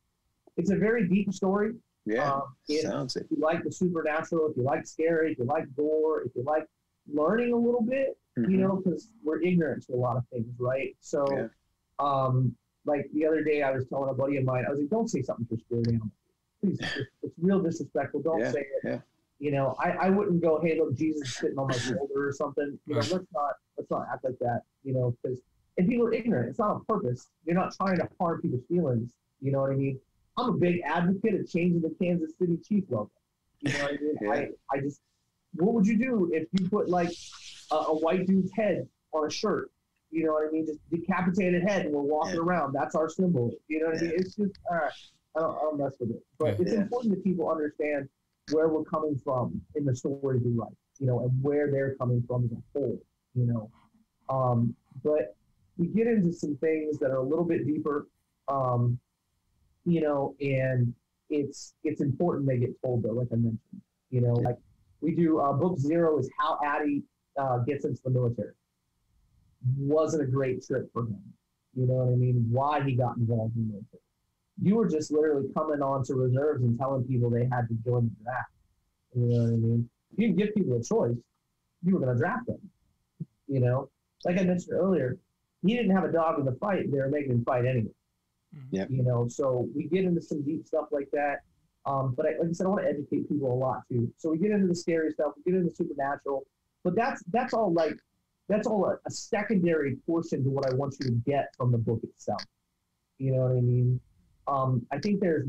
a very deep story. Yeah, sounds it. If you like the supernatural, if you like scary, if you like gore, if you like learning a little bit, you know, because we're ignorant to a lot of things, right? So, like the other day, I was telling a buddy of mine, I was like, don't say something for spirit animals. Please, it's real disrespectful. Don't say it. Yeah. You know, I wouldn't go, hey, look, Jesus is sitting on my shoulder or something. You know, let's not act like that. You know, because and people are ignorant. It's not on purpose. You're not trying to harm people's feelings. You know what I mean? I'm a big advocate of changing the Kansas City Chief logo. You know what I mean? I just, what would you do if you put like a white dude's head on a shirt? You know what I mean? Just decapitated head and we're walking around. That's our symbol. You know what I mean? It's just, all right, I don't mess with it. But it's important that people understand where we're coming from in the stories we write, you know, and where they're coming from as a whole, you know. But we get into some things that are a little bit deeper, you know, and it's important they get told, though, like I mentioned. You know, like we do, book 0 is how Addie gets into the military. Wasn't a great trip for him. You know what I mean? Why he got involved in the military. You were just literally coming on to reserves and telling people they had to join the draft. You know what I mean? You didn't give people a choice. You were going to draft them. You know? Like I mentioned earlier, he didn't have a dog in the fight. They were making him fight anyway. Yep. You know, so we get into some deep stuff like that. But like I said, I want to educate people a lot too. So we get into the scary stuff. We get into supernatural. But that's all a secondary portion to what I want you to get from the book itself. You know what I mean? I think there's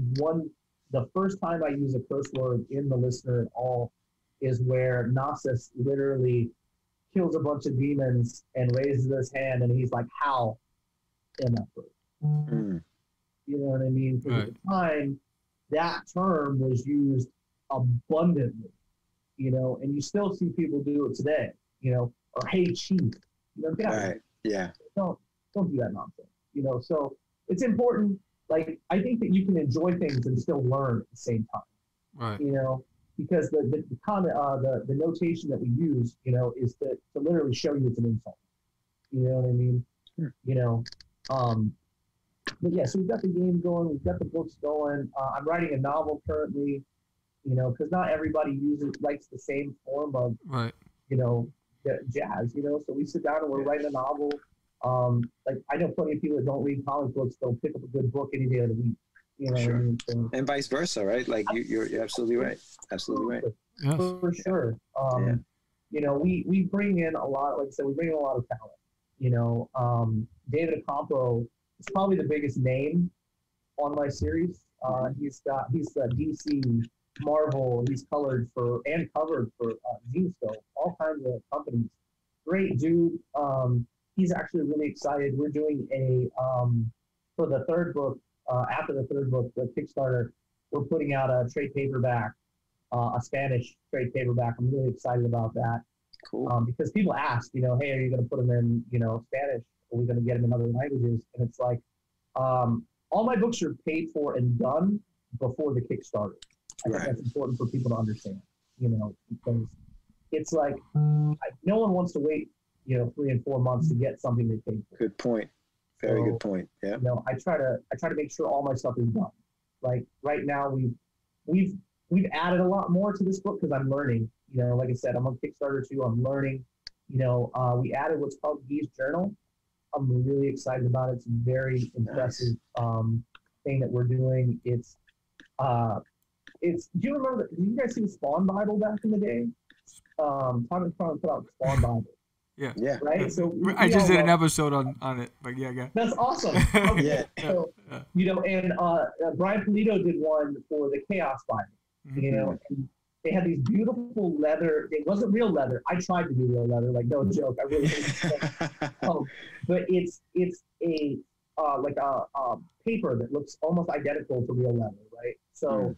the first time I use a curse word in the listener at all is where Nasus literally kills a bunch of demons and raises his hand and he's like, how in that book? You know what I mean? Because at the time, that term was used abundantly, you know, and you still see people do it today, you know, or hey chief, you know, get out of here. Yeah. Don't do that nonsense, you know. So it's important. Like, I think that you can enjoy things and still learn at the same time, Right. you know, because the notation that we use, you know, is to literally show you it's an insult. You know what I mean? You know, but yeah, so we've got the game going, we've got the books going. I'm writing a novel currently, you know, because not everybody likes the same form of, Right. you know, jazz, you know. So we sit down and we're writing a novel. Like, I know plenty of people that don't read comic books, they'll pick up a good book any day of the week. You know what I mean? So, and vice versa, right? Like you're absolutely right. Absolutely right. Yes. For sure. You know, we bring in a lot, like I said, we bring in a lot of talent. You know, David Acampo is probably the biggest name on my series. He's the DC, Marvel, he's colored for and covered for Zinsto, all kinds of companies. Great dude. He's actually really excited. We're doing a for the third book, after the third book, the Kickstarter, we're putting out a trade paperback, a Spanish trade paperback. I'm really excited about that. Cool. Because people ask, you know, hey, are you going to put them in, you know, Spanish? Are we going to get them in other languages? And it's like, all my books are paid for and done before the Kickstarter. I think that's important for people to understand, you know, because it's like, no one wants to wait, you know, 3 and 4 months to get something they paid for. Good point. Very good point. Yeah. You know, I try to make sure all my stuff is done. Like right now, we've added a lot more to this book because I'm learning. You know, like I said, I'm on Kickstarter too. I'm learning. You know, we added what's called Guy's Journal. I'm really excited about it. It's a very impressive thing that we're doing. It's do you remember? Did you guys see the Spawn Bible back in the day? Tom and Spawn put out the Spawn Bible. Yeah. Right. So I just did an episode on it, but yeah. That's awesome. Okay. So, you know, and Brian Polito did one for the Chaos Bible. You know, and they had these beautiful leather. It wasn't real leather. I tried to do real leather, like no joke. I really didn't. But it's a like a paper that looks almost identical to real leather, right? So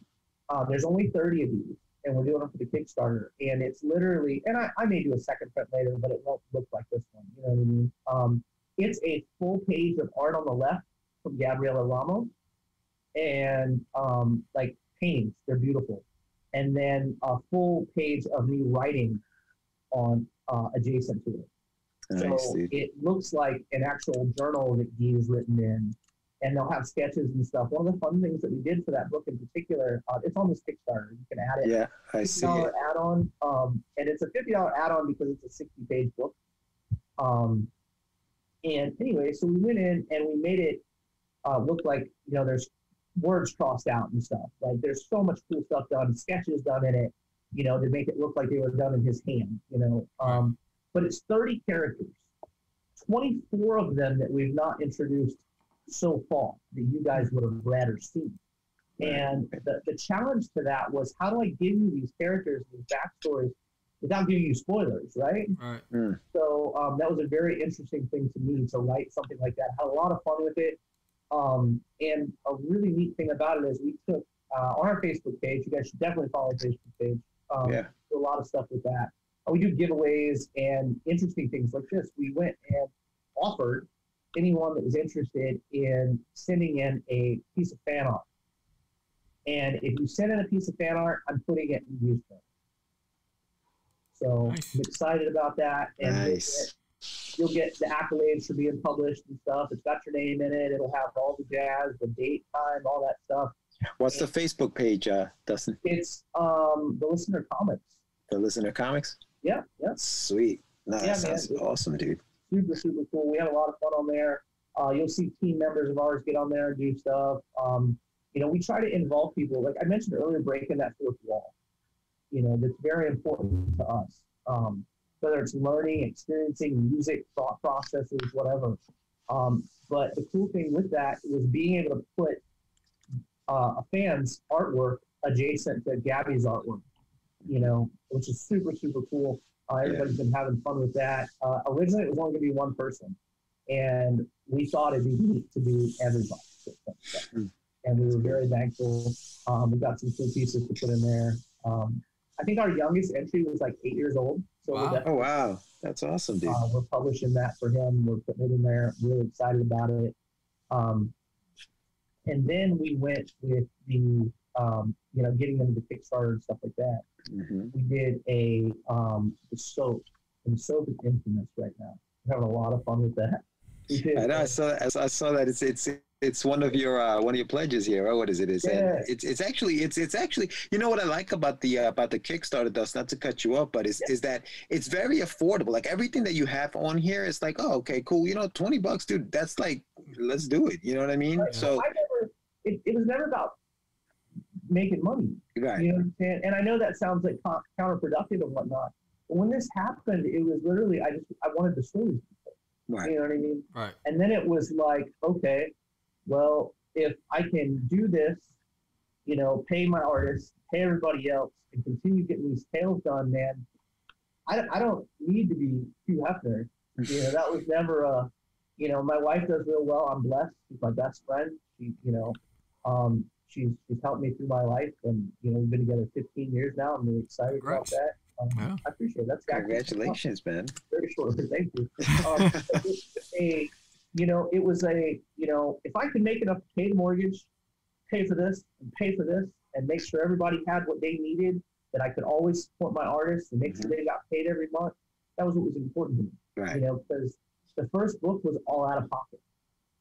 there's only 30 of these, and we're doing them for the Kickstarter. And it's literally, and I may do a second print later, but it won't look like this one. You know what I mean? It's a full page of art on the left from Gabriela Ramos, and like paintings. They're beautiful. And then a full page of me writing on adjacent to it. So it looks like an actual journal that Guy has written in, and they'll have sketches and stuff. One of the fun things that we did for that book in particular, it's on this Kickstarter. You can add it. Yeah, I see it. Add-on, and it's a $50 add-on because it's a 60-page book. And anyway, so we went in and we made it look like, you know, there's words crossed out and stuff. Like there's so much cool stuff done, sketches done in it, you know, to make it look like they were done in his hand, you know. But it's 30 characters, 24 of them that we've not introduced so far that you guys would have read or seen. And the challenge to that was, how do I give you these characters, these backstories, without giving you spoilers, right? So that was a very interesting thing to me to write something like that. Had a lot of fun with it. And a really neat thing about it is we took on our Facebook page, you guys should definitely follow our Facebook page. Do a lot of stuff with that. We do giveaways and interesting things like this. We went and offered anyone that was interested in sending in a piece of fan art. And if you send in a piece of fan art, I'm putting it in use. So I'm excited about that. And you'll get the accolades for being published and stuff. It's got your name in it. It'll have all the jazz, the date, time, all that stuff. What's the Facebook page, Dustin? It's the Listener Comics. The Listener Comics? Yeah. Sweet. No, that sounds awesome, dude. Super, super cool. We had a lot of fun on there. You'll see team members of ours get on there and do stuff. You know, we try to involve people. Like I mentioned earlier, breaking that fourth wall. You know, that's very important to us. Whether it's learning, experiencing music, thought processes, whatever. But the cool thing with that was being able to put a fan's artwork adjacent to Gabby's artwork, you know, which is super, super cool. Everybody's been having fun with that. Originally, it was only going to be one person, and we thought it'd be neat to do everybody. and we were very thankful. We got some cool pieces to put in there. I think our youngest entry was like 8 years old. So wow. Oh, wow. That's awesome, dude. We're publishing that for him. We're putting it in there. Really excited about it. And then we went with the, getting into the Kickstarter and stuff like that. Mm-hmm. We did the soap, and soap is infamous right now. We're having a lot of fun with that. I know. I saw that. It's one of your pledges here. Or what is it? It's actually you know what I like about the Kickstarter, Dust, not to cut you up, but is that it's very affordable. Like everything that you have on here, it's like, oh, okay, cool. $20, dude. That's like, let's do it. You know what I mean? Right. So it was never about making money. Right. You know what I'm saying? And I know that sounds like counterproductive and whatnot. But when this happened, it was literally I wanted the stories. Right. You know what I mean? Right. And then it was like, okay, well, if I can do this, pay my artists, pay everybody else, and continue getting these tales done, man, I don't need to be Hugh Hefner. That was never my wife does real well. I'm blessed. She's my best friend. She, she's helped me through my life, and we've been together 15 years now. I'm really excited about that. Yeah. I appreciate it. That's congratulations, man. Very short. Thank you. It was if I could make enough to pay the mortgage, pay for this, and make sure everybody had what they needed, that I could always support my artists and make sure they got paid every month. That was what was important to me. Right. Because the first book was all out of pocket.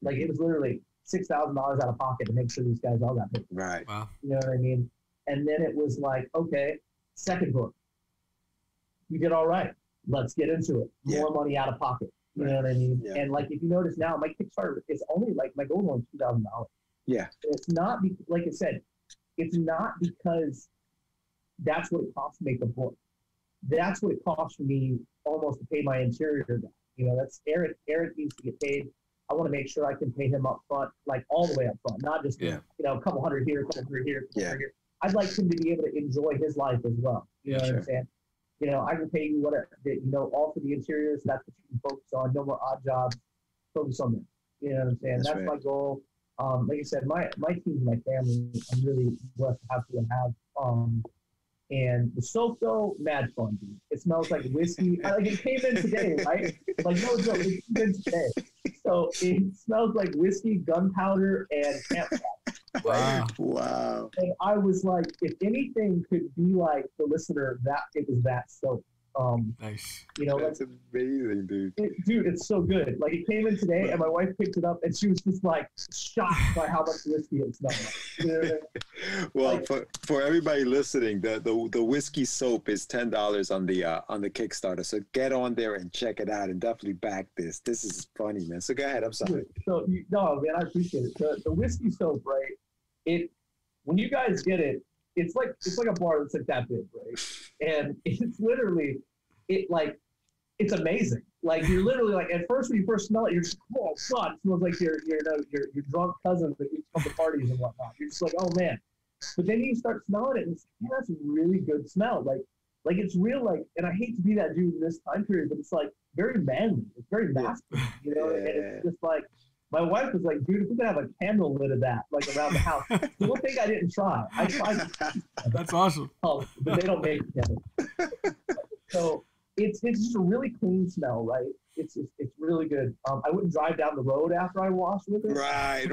Like it was literally $6,000 out of pocket to make sure these guys all got paid. Right. Wow. You know what I mean? And then it was like, okay, second book. You did all right. Let's get into it. More money out of pocket. You know what I mean? Yeah. And like, if you notice now, my Kickstarter is only like, my goal is only $2,000. Yeah. It's not, like I said, it's not because that's what it costs to make the book. That's what it costs for me almost to pay my interior guy. That's Eric. Eric needs to get paid. I want to make sure I can pay him up front, like all the way up front, not just, a couple hundred here, a couple hundred here, a couple hundred here. I'd like him to be able to enjoy his life as well. You know what I'm saying? I can pay you whatever, all for the interiors. That's what you can focus on. No more odd jobs. Focus on this. You know what I'm saying? That's my goal. Like I said, my team, my family, I'm really blessed to have. And the soap, though, mad fun, dude. It smells like whiskey. It came in today, right? Like, no joke, it came in today. So it smells like whiskey, gunpowder, and campfire. Wow. Wow. And I was like, if anything could be like the listener, it was that soap. Nice. That's amazing, dude. Dude, it's so good. Like, it came in today, and my wife picked it up, and she was just like shocked by how much whiskey it smelled like. You know what I mean? Well, for everybody listening, the whiskey soap is $10 on the Kickstarter. So get on there and check it out, and definitely back this. This is funny, man. So go ahead. I'm sorry. So no, man, I appreciate it. The whiskey soap, right? When you guys get it, it's like a bar that's like that big, right? And it's literally, it's amazing. Like, you're literally like, at first when you first smell it, you're just, oh God, it smells like your drunk cousin that used to come to parties and whatnot. You're just like, oh man. But then you start smelling it, and it's like, that's a really good smell. Like it's real, like, and I hate to be that dude in this time period, but it's like very manly. It's very masculine, And it's just like, my wife was like, dude, if we could have a candle lit of that, like, around the house. The one thing I didn't try. I tried. That's awesome. But they don't make candles. So it's just a really clean smell, right? It's really good. I wouldn't drive down the road after I wash with it. Right.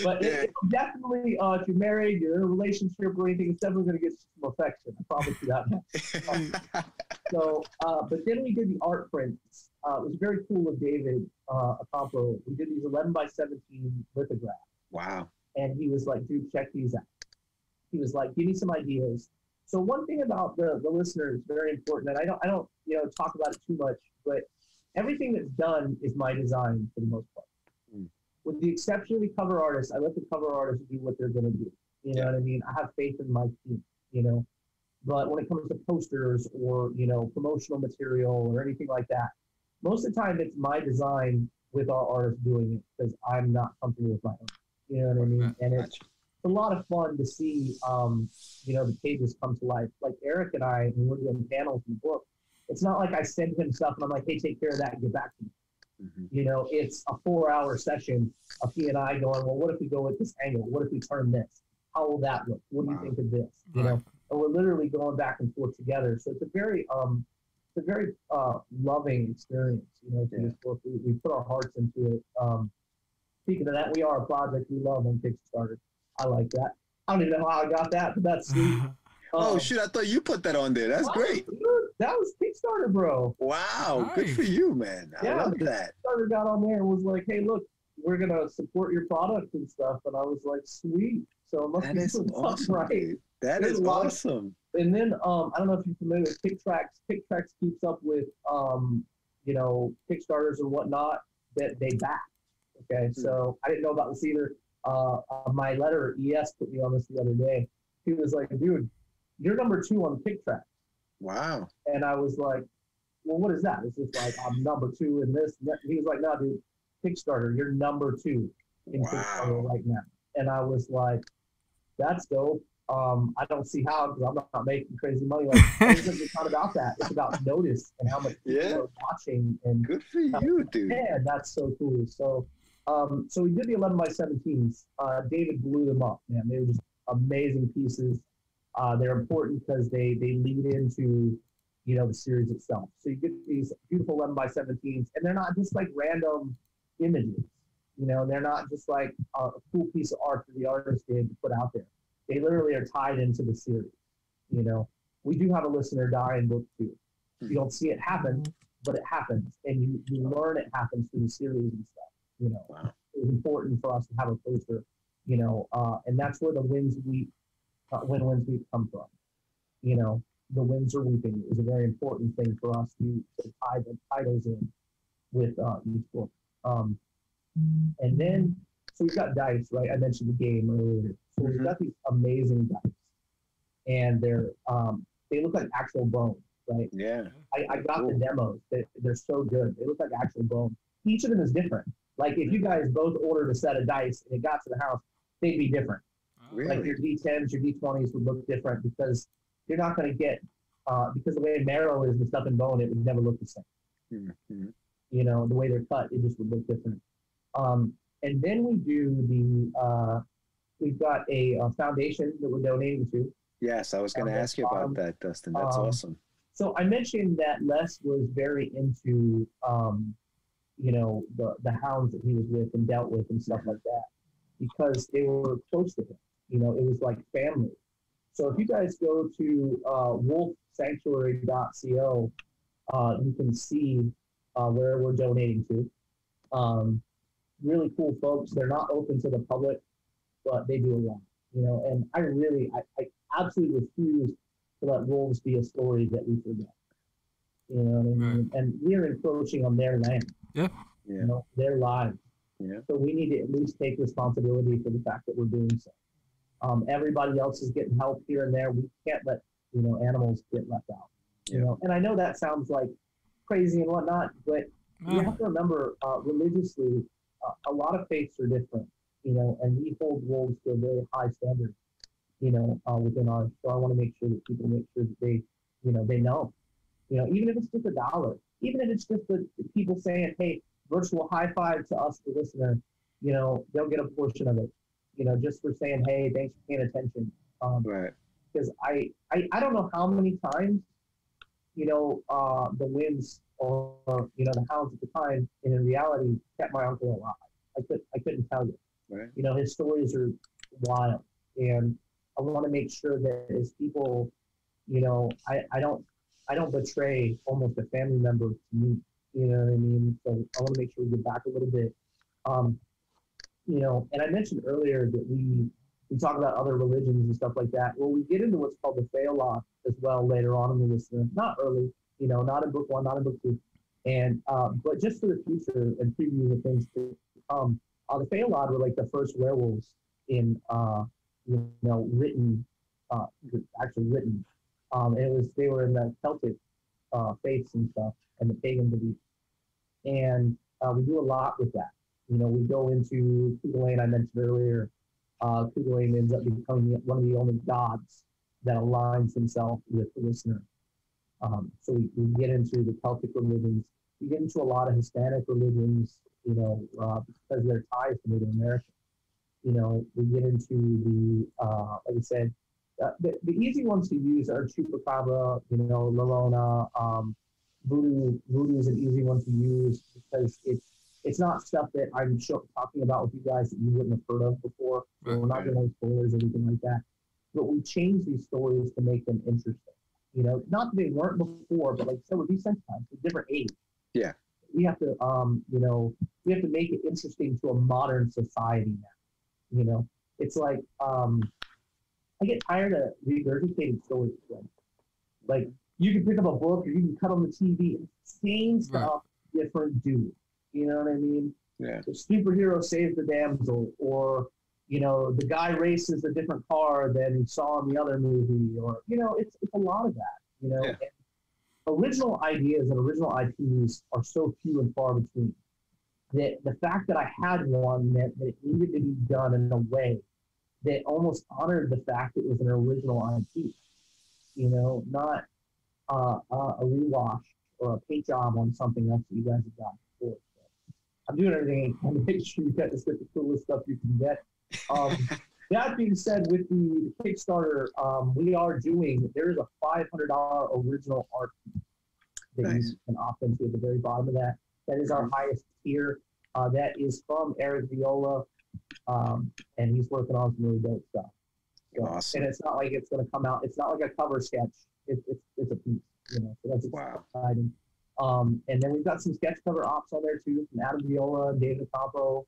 But it's definitely, if you're married, you're in a relationship or anything, it's definitely going to get some affection. I promise you that. So, but then we did the art prints. It was very cool of David Acampo. We did these 11 by 17 lithographs. Wow. And he was like, dude, check these out. He was like, give me some ideas. So one thing about the listeners, very important, and I don't talk about it too much, but everything that's done is my design for the most part. With the exception of the cover artists, I let the cover artists do what they're going to do. You know what I mean? I have faith in my team, But when it comes to posters or, promotional material or anything like that, most of the time it's my design with our artists doing it because I'm not comfortable with my own. You know what I mean? And it's a lot of fun to see, the pages come to life. Like Eric and I, when we're doing panels in the book, it's not like I send him stuff and I'm like, hey, take care of that and get back to me. You know, it's a 4-hour session of he and I going, well, what if we go with this angle? What if we turn this? How will that look? What do you think of this? You know, and we're literally going back and forth together. So it's a very loving experience, you know, to this book. We put our hearts into it. Speaking of that, we are a project we love on Kickstarter. I like that. I don't even know how I got that, but that's sweet. Oh, shoot. I thought you put that on there. That's great. Dude, that was Kickstarter, bro. Wow. Nice. Good for you, man. I love that. Kickstarter got on there and was like, hey, look, we're going to support your product and stuff. And I was like, sweet. So it must be something right. That is awesome. And then, I don't know if you're familiar with Kicktracks. Kicktracks keeps up with, you know, Kickstarters and whatnot that they back. Okay. So I didn't know about this either. My letter, ES, put me on this the other day. He was like, dude, you're number 2 on Kicktracks. Wow. And I was like, well, what is that? It's just like, I'm number 2 in this. He was like, no, dude, Kickstarter, you're number 2 in Kickstarter right now. And I was like, that's dope. I don't see how, because I'm not making crazy money. Like, it's not about that. It's about notice and how much people are watching. And good for you, dude. Yeah, that's so cool. So, so we did the 11 by 17s. David blew them up, man. They were just amazing pieces. They're important because they lead into, you know, the series itself. So you get these beautiful 11 by 17s, and they're not just like random images. You know, they're not just like a cool piece of art that the artist did to put out there. They literally are tied into the series. You know, we do have a listener die in book 2. You don't see it happen, but it happens, and you learn it happens through the series and stuff. You know, it was important for us to have a poster. You know, and that's where the Winds Weep come from. You know, the winds are weeping is a very important thing for us to tie the titles in with each book. And then, so we've got dice, right? I mentioned the game earlier. So we've got these amazing dice, and they look like actual bone, right? Yeah. I got the demos. They're so good. They look like actual bone. Each of them is different. Like if you guys both ordered a set of dice and it got to the house, they'd be different. Really? Like your D10s, your D20s would look different because you're not going to get, because the way marrow is and stuff in bone, it would never look the same. You know, the way they're cut, it just would look different. And then we do we've got a foundation that we're donating to. Yes, I was going to ask you about that, Dustin. That's awesome. So I mentioned that Les was very into, you know, the hounds that he was with and dealt with and stuff like that, because they were close to him. You know, it was like family. So if you guys go to wolfsanctuary.co, you can see where we're donating to. Really cool folks. They're not open to the public, but they do a lot. You know, and I absolutely refuse to let wolves be a story that we forget. You know what I mean? And we're encroaching on their land. Yeah. You know, their lives. Yeah. So we need to at least take responsibility for the fact that we're doing so. Everybody else is getting help here and there. We can't let, you know, animals get left out. You know, and I know that sounds like crazy and whatnot, but you have to remember, religiously, a lot of faiths are different. You know, and we hold wolves to a very high standard. You know, within ours. So I want to make sure that people make sure that they, you know, they know. You know, even if it's just $1, even if it's just the people saying, "Hey, virtual high five to us, the listener," you know, they'll get a portion of it. You know, just for saying, "Hey, thanks for paying attention." Right. Because I don't know how many times, you know, the winds or you know the hounds at the time, and in reality, kept my uncle alive. I couldn't tell you. Right. You know, his stories are wild, and I want to make sure that as people, you know, I don't betray almost a family member to me. You know what I mean? So I want to make sure we get back a little bit. You know, and I mentioned earlier that we talk about other religions and stuff like that. Well, we get into what's called the Phaolot as well later on in the listener. Not early, you know, not in book 1, not in book 2. And but just for the future and preview the things to come, the Phaolot were like the first werewolves in you know, written. They were in the Celtic faiths and stuff and the pagan beliefs. And we do a lot with that. You know, we go into Kugelain, I mentioned earlier. Kugelain ends up becoming one of the only gods that aligns himself with the listener. So we get into the Celtic religions You get into a lot of Hispanic religions, because of their ties to Native American. We get into like I said, the easy ones to use are Chupacabra, La Llorona, Voodoo. Voodoo is an easy one to use because it's not stuff that I'm talking about with you guys that you wouldn't have heard of before. So we're not getting any spoilers or anything like that. But we change these stories to make them interesting. Not that they weren't before, but like I said, we're desensitized. It's a different age. Yeah. We have to, we have to make it interesting to a modern society now. It's like I get tired of regurgitating stories. Like you can pick up a book or you can cut on the TV. Same stuff, different dude. You know what I mean? Yeah. The superhero saves the damsel, or the guy races a different car than he saw in the other movie, or it's a lot of that. Yeah. And original ideas and original IPs are so few and far between that the fact that I had one meant that it needed to be done in a way that almost honored the fact that it was an original IP. Not a rewash or a paint job on something else that you guys have done before. So I'm doing everything I can to make sure you guys get the coolest stuff you can get. That being said, with the Kickstarter, there is a $500 original art that you can opt into at the very bottom of that. That is our highest tier. That is from Eric Viola, and he's working on some really dope stuff. So, awesome. And it's not like it's going to come out. It's not like a cover sketch. It's a piece. So that's exciting. And then we've got some sketch cover ops on there too from Adam Viola, David Campo.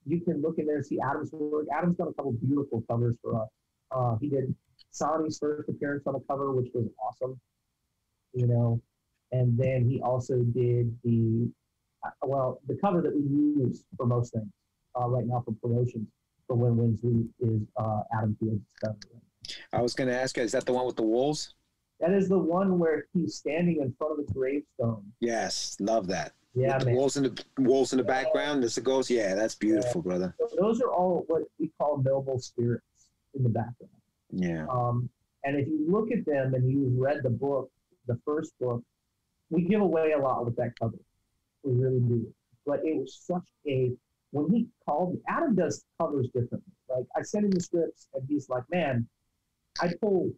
You can look in there and see Adam's work. Adam's done a couple beautiful covers for us. He did Sonny's first appearance on a cover, which was awesome. And then he also did the cover that we use for most things right now for promotions for Win Wins is Adam Field's cover. I was going to ask you, is that the one with the wolves? That is the one where he's standing in front of a gravestone. Yes, love that. Yeah, with the wolves in the background. There's the ghost. Yeah, that's beautiful, brother. So those are all what we call noble spirits in the background. Yeah. And if you look at them and you've read the book, the first book, we give away a lot with that cover. We really do. But it was when he called, Adam does covers differently. Like I send him the scripts and he's like, man, I pull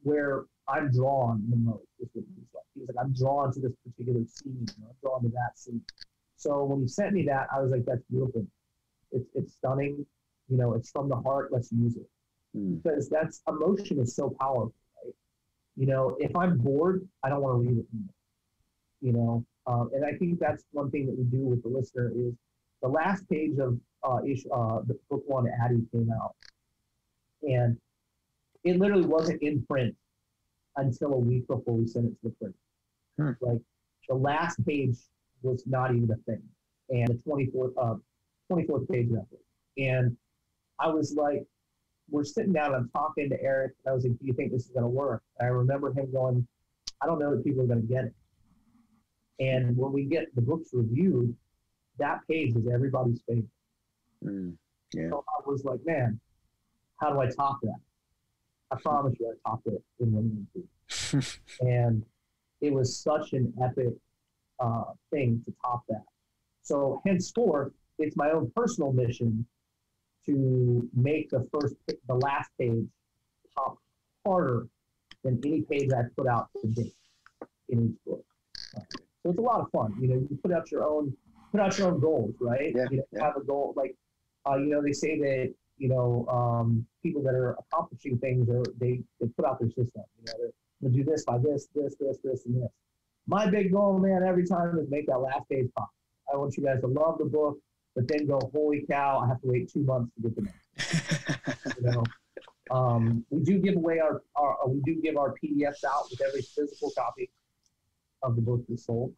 where I'm drawn the most is what he's like. He's like, I'm drawn to this particular scene. I'm drawn to that scene. So when he sent me that, I was like, that's beautiful. It's stunning. It's from the heart. Let's use it. Because emotion is so powerful, right? If I'm bored, I don't want to read it anymore. And I think that's one thing that we do with the listener is the last page of the book one, Addie, came out. And it literally wasn't in print until a week before we sent it to the print. Like the last page was not even a thing. And the 24th page of it. And I was like, we're sitting down and I'm talking to Eric. And I was like, do you think this is going to work? And I remember him going, I don't know that people are going to get it. And when we get the books reviewed, that page is everybody's favorite. Yeah. So I was like, man, how do I top that? I promise you I topped it in 1 2. And it was such an epic thing to top that. So henceforth, it's my own personal mission to make the last page pop harder than any page I've put out to date in each book. So it's a lot of fun. You put out your own goals, right? Yeah. Have a goal like, they say that people that are accomplishing things they put out their system. They're going to do this by this, and this. My big goal, man, every time is make that last page pop. I want you guys to love the book, but then go, holy cow, I have to wait 2 months to get the next. We do give away our PDFs out with every physical copy of the book that's sold.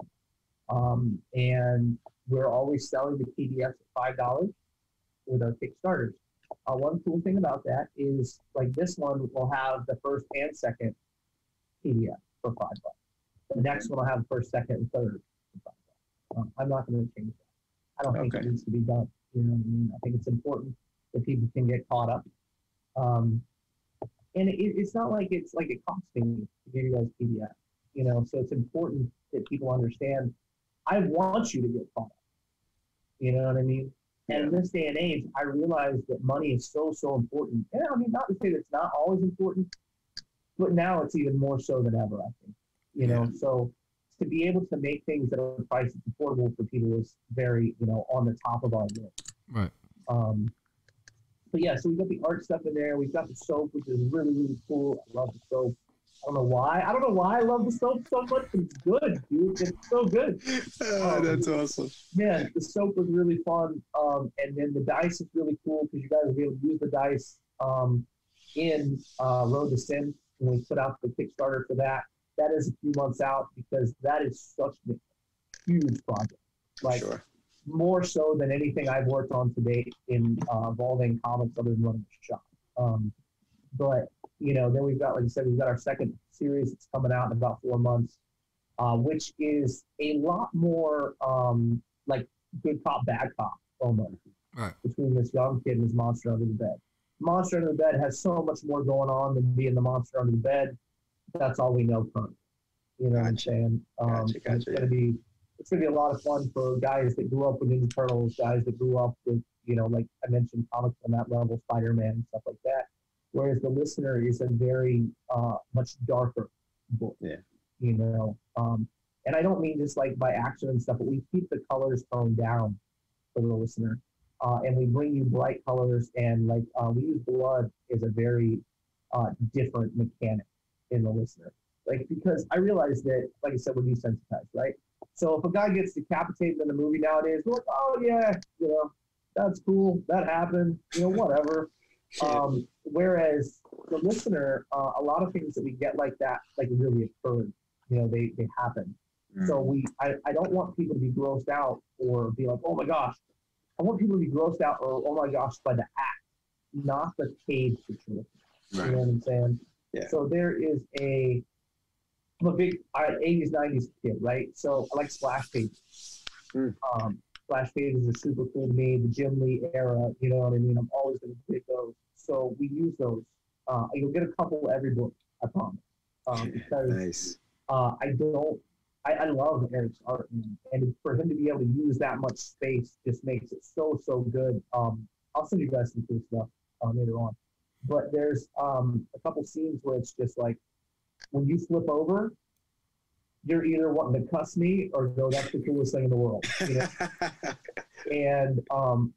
And we're always selling the PDFs at $5 with our Kickstarters. One cool thing about that is, like this one will have the first and second PDF for $5. The next one will have first, second, and third for $5. I'm not going to change that. I don't think it needs to be done. You know what I mean? I think it's important that people can get caught up. And it's not like it costs me to give you guys PDF. So it's important that people understand. I want you to get caught up. You know what I mean? And in this day and age, I realize that money is so, so important. And I mean, not to say that it's not always important, but now it's even more so than ever, I think. You know, so to be able to make things that are priced affordable for people is very, you know, on the top of our list. Right. But yeah, so we've got the art stuff in there. We've got the soap, which is really, really cool. I love the soap. I don't know why I love the soap so much, but it's good, dude. It's so good. That's awesome. Man, the soap was really fun. And then the dice is really cool because you guys will be able to use the dice in Road to Sin when we put out the Kickstarter for that. That is a few months out because that is such a huge project. Like, more so than anything I've worked on to date involving comics other than running a shop. But, you know, then we've got, like I said, we've got our second series that's coming out in about 4 months, which is a lot more like good cop, bad cop almost, between this young kid and his monster under the bed. Monster under the bed has so much more going on than being the monster under the bed. That's all we know currently. You know what I'm saying? It's gonna be a lot of fun for guys that grew up with Ninja Turtles, guys that grew up with, you know, like I mentioned, comics on that level, Spider-Man and stuff like that. Whereas the listener is a very much darker book. Yeah. You know, and I don't mean just like by action and stuff, but we keep the colors toned down for the listener, and we bring you bright colors, and like we use blood as a very different mechanic in the listener. Like, because I realize that, like I said, we're desensitized, right? So if a guy gets decapitated in a movie nowadays, we're like, oh yeah, you know, that's cool, that happened, you know, whatever. Whereas the listener, a lot of things that we get like that, like really occurred, you know, they happen. So I don't want people to be grossed out or be like, oh my gosh. I want people to be grossed out or, oh my gosh, by the act, not the cage situation. You know what I'm saying? Yeah. So there is I'm a big 80s, 90s kid, right? So I like splash pages. Splash pages are super cool to me. The Jim Lee era, you know what I mean? I'm always going to pick those. So we use those. You'll get a couple every book, I promise. Because I love Eric's art, man. And for him to be able to use that much space just makes it so, so good. I'll send you guys some cool stuff later on. But there's a couple scenes where it's just like, when you flip over, you're either wanting to cuss me or go, that's the coolest thing in the world. You know? And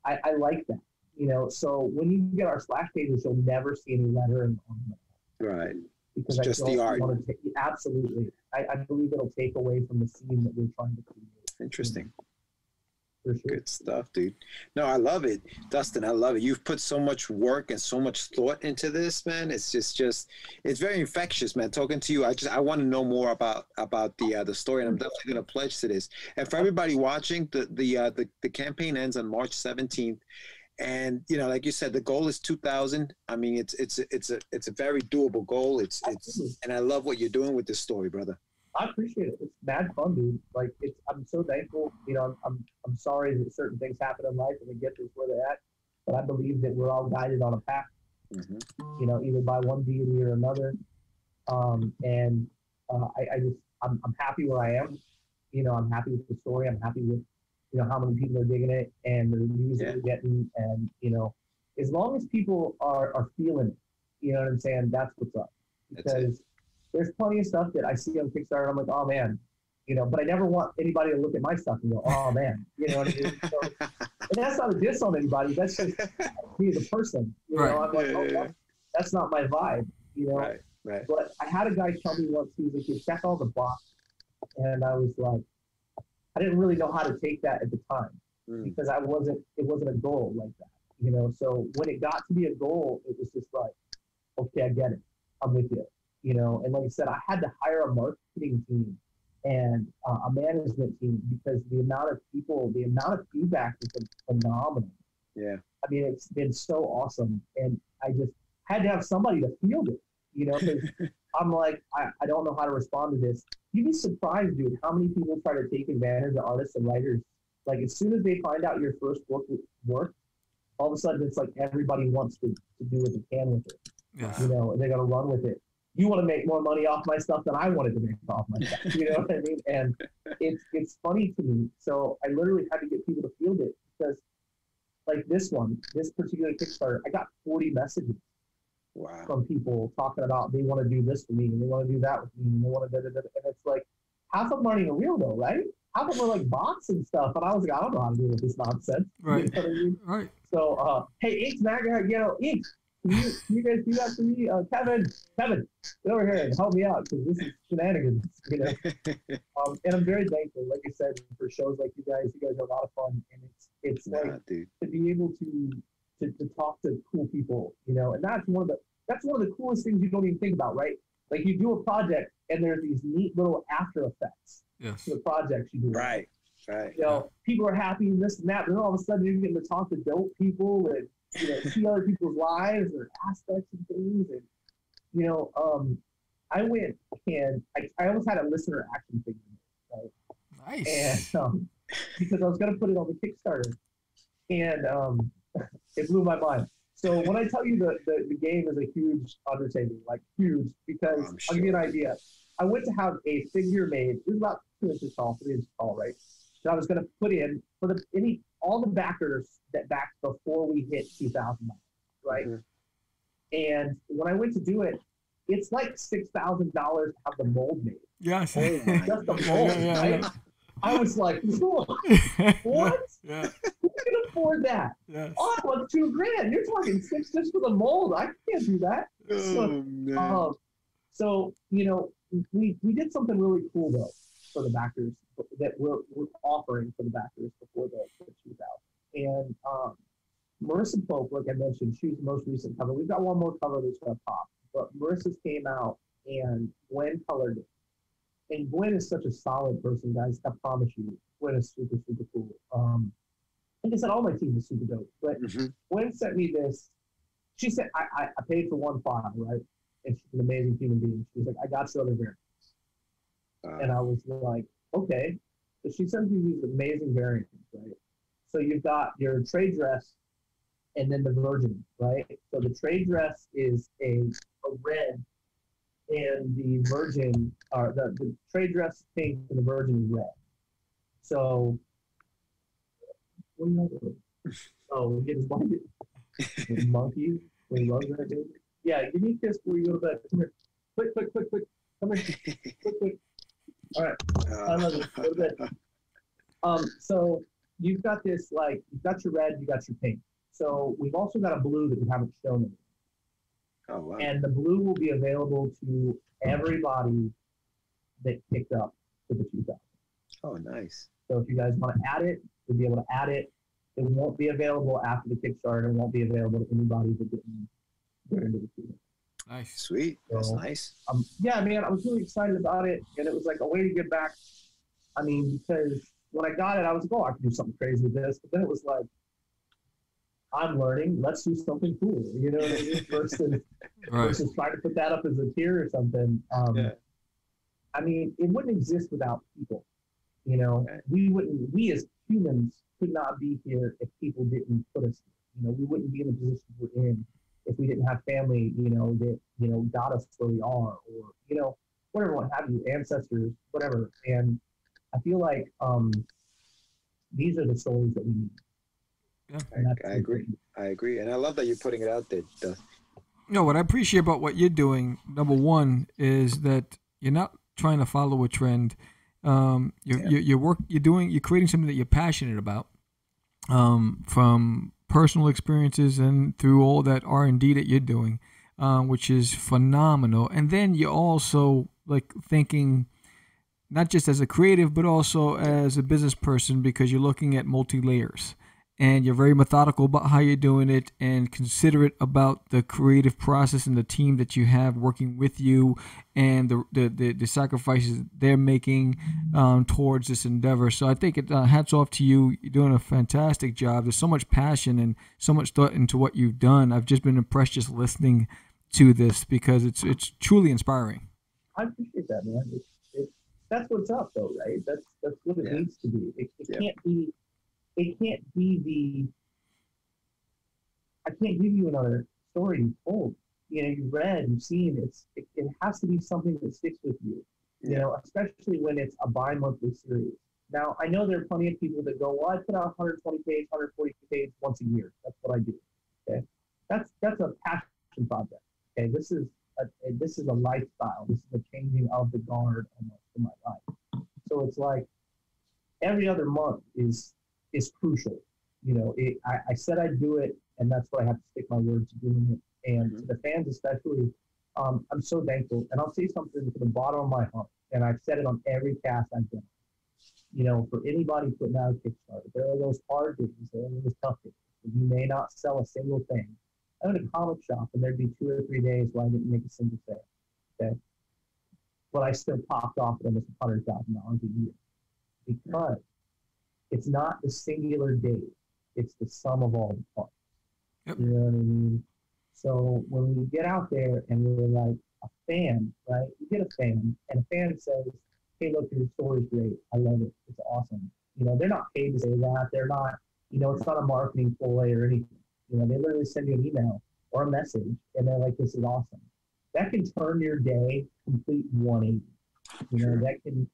I like that. You know, so when you get our splash pages, you'll never see any lettering on them. Right. Because it's just the art. Absolutely. I believe it'll take away from the scene that we're trying to create. Interesting. For sure. Good stuff, dude. No, I love it, Dustin. I love it. You've put so much work and so much thought into this, man. It's just it's very infectious, man. Talking to you, I want to know more about the story, and I'm definitely going to pledge to this. And for everybody watching, the campaign ends on March 17th, and you know, like you said, the goal is 2,000. I mean, it's a very doable goal. It's and I love what you're doing with this story, brother. I appreciate it. It's mad fun, dude. Like, I'm so thankful. You know, I'm sorry that certain things happen in life and we get to where they're at, but I believe that we're all guided on a path. You know, either by one deity or another. I'm happy where I am. You know, I'm happy with the story. I'm happy with, you know, how many people are digging it and the reviews that we're getting. And, you know, as long as people are feeling it, you know what I'm saying? That's what's up. Because there's plenty of stuff that I see on Kickstarter and I'm like, oh man, you know, but I never want anybody to look at my stuff and go, oh man, you know what I mean? So, and that's not a diss on anybody. That's just me, the person. You know, I'm like, that's not my vibe, you know? Right. But I had a guy tell me once, he was like, you check all the boxes. And I was like, I didn't really know how to take that at the time because it wasn't a goal like that, you know? So when it got to be a goal, it was just like, okay, I get it. I'm with you. You know, and like I said, I had to hire a marketing team and a management team because the amount of feedback has been phenomenal. Yeah. I mean, it's been so awesome. And I just had to have somebody to field it, you know, because I'm like, I don't know how to respond to this. You'd be surprised, dude, how many people try to take advantage of artists and writers. Like, as soon as they find out your first book worked, all of a sudden it's like everybody wants to do what they can with it. Yeah. You know, they're going to run with it. you want to make more money off my stuff than I wanted to make off my stuff. You know what I mean? And it's funny to me. So I literally had to get people to field it because like this particular Kickstarter, I got 40 messages from people talking about they want to do this for me and they want to do that with me and they want to and it's like half of them aren't even real though, right? Half of them are like bots and stuff. And I was like, I don't know how to deal with this nonsense. Right. You know what I mean? Right. So hey, Inks Maga, Inks, can you guys do that for me? Kevin, get over here and help me out because this is shenanigans, you know. And I'm very thankful, like I said, for shows like you guys. You guys are a lot of fun, and it's like dude, to be able to talk to cool people, you know. And that's one of the coolest things you don't even think about, right? Like you do a project, and there's these neat little after effects to the projects you do. Right. You know, people are happy and this and that, but then all of a sudden you're getting to talk to dope people and you know, see other people's lives or aspects and things. And, you know, I went and I almost had a listener action figure, right? Nice. And because I was going to put it on the Kickstarter. And it blew my mind. So when I tell you the game is a huge undertaking, like huge, because I'll give you an idea. I went to have a figure made. It was about 2 inches tall, 3 inches tall, right? That I was going to put in for all the backers that backed before we hit $2,000, right? Mm-hmm. And when I went to do it, it's like $6,000 to have the mold made. Yes. Oh my, just the mold, right? I was like, what? Yeah. Who can afford that? Yes. Oh, I want $2,000. You're talking $6 just for the mold. I can't do that. So you know, we did something really cool though for the backers that we're offering for the backers before the 2000. And Marissa Pope, like I mentioned, she's the most recent cover. We've got one more cover that's going to pop, but Marissa's came out and Gwen colored it. And Gwen is such a solid person, guys. I promise you, Gwen is super, super cool. Like I said, all my team is super dope. But Gwen sent me this. She said, I paid for one file, right? And she's an amazing human being. She was like, I got you other variants. And I was like, okay. So she sends me these amazing variants, right? So you've got your trade dress and then the virgin, right? So the trade dress is a red, and the virgin, the trade dress is pink and the virgin is red. So, what do you know? Oh, we get blinded. Monkey, we love that baby. Yeah, give me a kiss before you go to bed. Come here. Quick. Come here. Quick. All right. I love you. Go to bed. So you've got this, like, you've got your red, you got your pink. So we've also got a blue that we haven't shown yet. Oh, wow. And the blue will be available to everybody that picked up to the 2000. Oh, nice. So if you guys want to add it, you'll be able to add it. It won't be available after the Kickstarter. It won't be available to anybody that didn't get into the 2000. Nice. Sweet. That's nice. Yeah, man, I was really excited about it. And it was like a way to give back. I mean, because when I got it, I was like, oh, I can do something crazy with this. But then it was like, I'm learning. Let's do something cool. You know what I mean? Versus trying to put that up as a tier or something. I mean, it wouldn't exist without people. You know, we as humans could not be here if people didn't put us here. You know, we wouldn't be in the position we're in if we didn't have family, you know, that, you know, got us where we are, or, you know, whatever, what have you, ancestors, whatever. And I feel like these are the stories that we need. Yeah, I agree. And I love that you're putting it out there. No, what I appreciate about what you're doing, number one, is that you're not trying to follow a trend. You're creating something that you're passionate about, from personal experiences and through all that R&D that you're doing, which is phenomenal. And then you're also like thinking not just as a creative, but also as a business person, because you're looking at multi-layers. And you're very methodical about how you're doing it and considerate about the creative process and the team that you have working with you and the sacrifices they're making towards this endeavor. So I think hats off to you. You're doing a fantastic job. There's so much passion and so much thought into what you've done. I've just been impressed just listening to this because it's truly inspiring. I appreciate that, man. That's what's up, though, right? That's what it needs to be. It can't be. It can't be I can't give you another story you told. you've read, you've seen, it has to be something that sticks with you, you know, especially when it's a bi-monthly series. Now, I know there are plenty of people that go, well, I put out 120 page, 140 page once a year. That's what I do. Okay, that's a passion project. Okay, this is a lifestyle. This is a changing of the guard almost in my life. So it's like every other month is crucial. You know, I said I'd do it, and that's what I have to stick my word to doing it. And to the fans especially, I'm so thankful. And I'll say something from the bottom of my heart, and I've said it on every cast I've done. You know, for anybody putting out a Kickstarter, there are those hard days, there are those tough days. You may not sell a single thing. I own a comic shop, and there'd be 2 or 3 days where I didn't make a single sale. Okay, but I still popped off at almost $100,000 a year because it's not the singular day; it's the sum of all the parts. Yep. You know what I mean? So when we get out there and we're like a fan, right? You get a fan, and a fan says, "Hey, look, your story's great. I love it. It's awesome." You know, they're not paid to say that. They're not, you know, it's not a marketing ploy or anything. You know, they literally send you an email or a message, and they're like, "This is awesome." That can turn your day complete 180. You know, that can,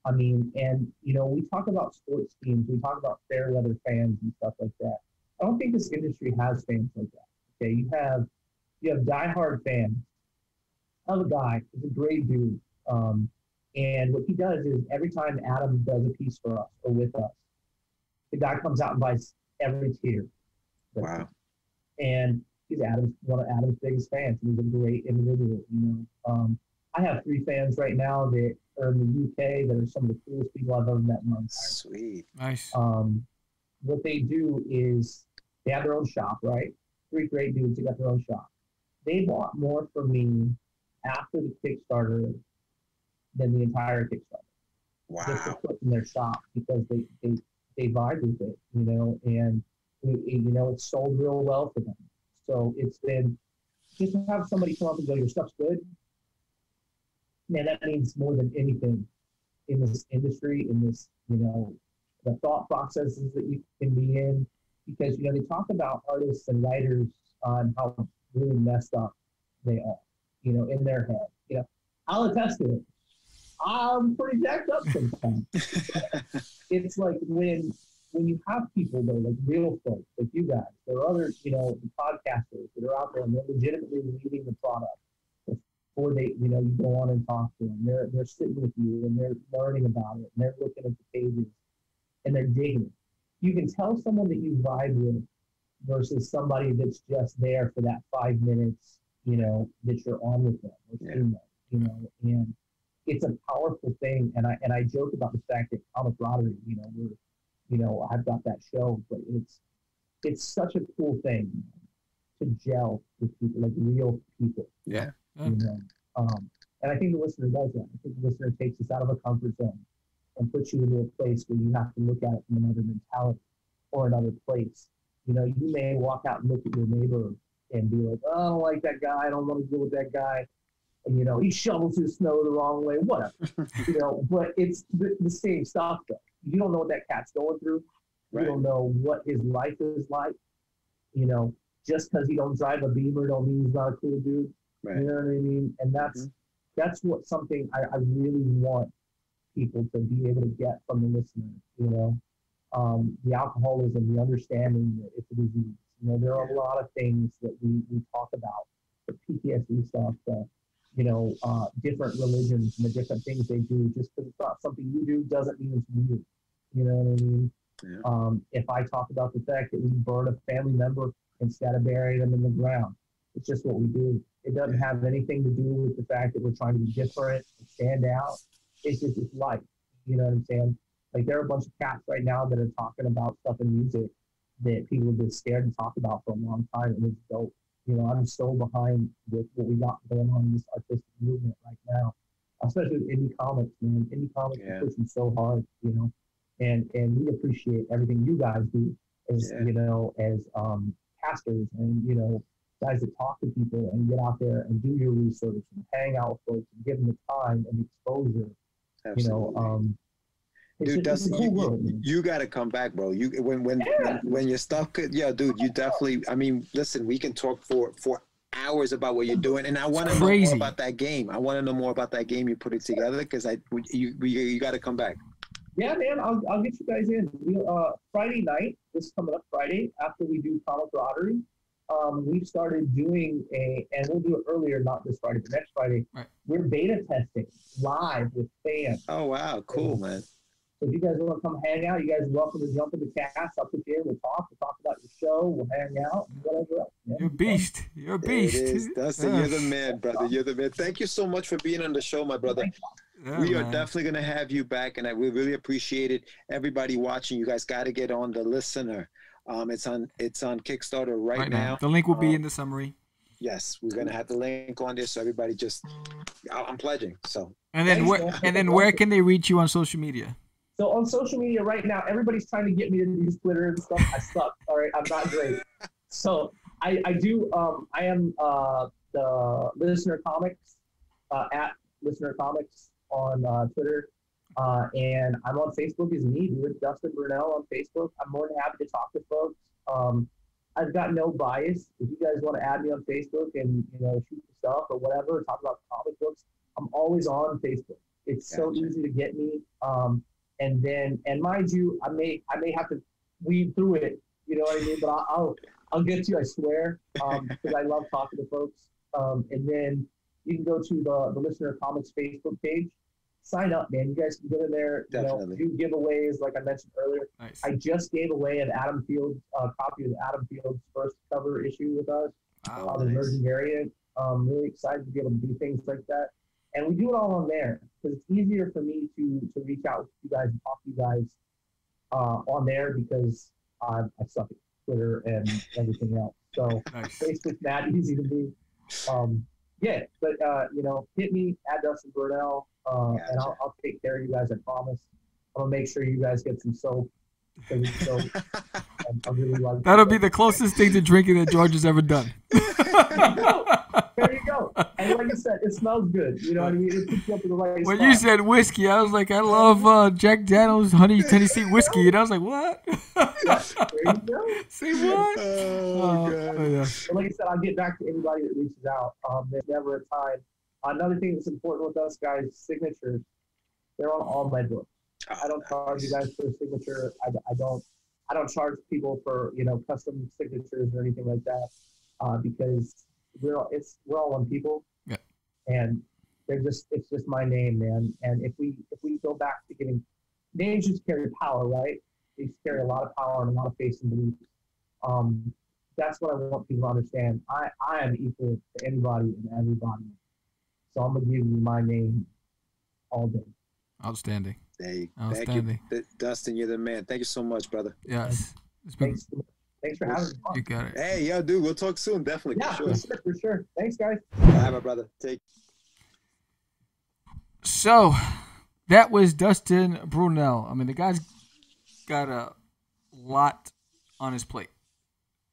I mean, and, you know, we talk about sports teams. We talk about fair weather fans and stuff like that. I don't think this industry has fans like that. Okay, you have diehard fans. I have a guy, he's a great dude. And what he does is every time Adam does a piece for us or with us, the guy comes out and buys every tier. Wow. And he's one of Adam's biggest fans. And he's a great individual, you know. I have 3 fans right now that are in the UK that are some of the coolest people I've ever met in my entire life. Sweet. Nice. What they do is they have their own shop, right? 3 great dudes, they got their own shop. They bought more from me after the Kickstarter than the entire Kickstarter. Wow. Just to put in their shop because they vibe with it, you know, and you know, it's sold real well for them. So it's been just to have somebody come up and go, "Your stuff's good," man, that means more than anything in this industry, in this, you know, the thought processes that you can be in, because, you know, they talk about artists and writers on how really messed up they are, you know, in their head. You know, I'll attest to it. I'm pretty jacked up sometimes. It's like when you have people though, like real folks, like you guys, there are other, you know, podcasters that are out there and they're legitimately reading the product before they, you know, you go on and talk to them. They're sitting with you and they're learning about it and they're looking at the pages and they're digging it. You can tell someone that you vibe with versus somebody that's just there for that 5 minutes, you know, that you're on with them or seeing them, you know, and it's a powerful thing. And I joke about the fact that comic camaraderie, you know, I've got that show, but it's such a cool thing to gel with people, like real people. Yeah. You know, and I think the listener does that. I think the listener takes us out of a comfort zone and puts you into a place where you have to look at it from another mentality or another place. You know, you may walk out and look at your neighbor and be like, "Oh, I don't like that guy. I don't want to deal with that guy. And, you know, he shovels his snow the wrong way," whatever. You know, but it's the same stuff, though. You don't know what that cat's going through. You don't know what his life is like. You know, just because he don't drive a Beamer don't mean he's not a cool dude. Right. You know what I mean? And that's what something I really want people to be able to get from the listener, you know. The alcoholism, the understanding that it's a disease. You know, there are a lot of things that we talk about, the PTSD stuff, you know, different religions and the different things they do. Just because it's not something you do doesn't mean it's weird. You know what I mean? Yeah. If I talk about the fact that we burn a family member instead of burying them in the ground, it's just what we do. It doesn't have anything to do with the fact that we're trying to be different and stand out. It's just it's life. You know what I'm saying? Like there are a bunch of cats right now that are talking about stuff in music that people have been scared to talk about for a long time, and it's dope. You know, I'm so behind with what we got going on in this artistic movement right now, especially with indie comics, man. Indie comics are pushing so hard, you know, and we appreciate everything you guys do as, you know, as casters and, you know, guys that talk to people and get out there and do your research and hang out with folks and give them the time and exposure. Absolutely. You know, dude, Dustin, you got to come back, bro. You when your stuff could, dude, you definitely. I mean, listen, we can talk for hours about what you're doing, and I want to know more about that game. I want to know more about that game you put it together, because you got to come back. Yeah, man, I'll get you guys in. Friday night, this coming up Friday, after we do Comic Lottery, we started doing and we'll do it earlier, not this Friday, but next Friday. Right. We're beta testing live with fans. Oh, wow. Cool, man. So if you guys want to come hang out, you guys are welcome to jump in the cast. I'll put you in. We'll talk about your show. We'll hang out and whatever else. Man. You're a beast. You're a beast. It is. Dustin, you're the man, brother. You're the man. Thank you so much for being on the show, my brother. Yeah, we are definitely going to have you back, and we really appreciate it. Everybody watching, you guys got to get on the listener. It's on Kickstarter right now. The link will be in the summary. Yes, we're going to have the link on there, so everybody just I'm pledging. So and then where can they reach you on social media? So on social media right now, everybody's trying to get me to use Twitter and stuff. I suck. All right, I'm not great. So I am the Listener Comics at Listener Comics on Twitter, and I'm on Facebook as me, with Dustin Brunell on Facebook. I'm more than happy to talk to folks. I've got no bias. If you guys want to add me on Facebook and shoot stuff or whatever, or talk about comic books, I'm always on Facebook. It's so easy to get me. And mind you, I may have to weed through it, you know what I mean? But I'll get to you, I swear, because I love talking to folks. And then you can go to the Listener Comics Facebook page, sign up, man. You guys can get in there, do giveaways like I mentioned earlier. Nice. I just gave away an Adam Fields copy of Adam Fields' first cover issue with us, the Emerging Variant. Really excited to be able to do things like that. And we do it all on there because it's easier for me to reach out to you guys and talk to you guys on there because I suck at Twitter and everything else. So Facebook's not easy to me. Hit me at Dustin Brunell, and I'll take care of you guys. I promise. I'm gonna make sure you guys get some soap. I really like that'll be the closest thing to drinking that George has ever done. There you go. And like I said, it smells good. You know what I mean? It puts you up to the right when spot. you said whiskey, I was like, I love Jack Daniel's Honey Tennessee whiskey, and I was like, what? There you go. Say what? Yeah. But like I said, I'll get back to anybody that reaches out. There's never a time. Another thing that's important with us guys, signatures. They're on all my books. I don't charge you guys for a signature. I don't charge people for custom signatures or anything like that because we're all one people. Yeah. And it's just my name, man. And if we go back to giving names, just carry power, right? They carry a lot of power and a lot of faith and belief. That's what I want people to understand. I am equal to anybody and everybody. So I'm gonna give you my name all day. Outstanding. Hey, thank you, Dustin. You're the man. Thank you so much, brother. Yes. It's been, thanks for having me. You got it. Hey, yo, dude. We'll talk soon. Definitely. Yeah, for sure. Thanks, guys. All right, my brother. So, that was Dustin Brunell. I mean, the guy's got a lot on his plate.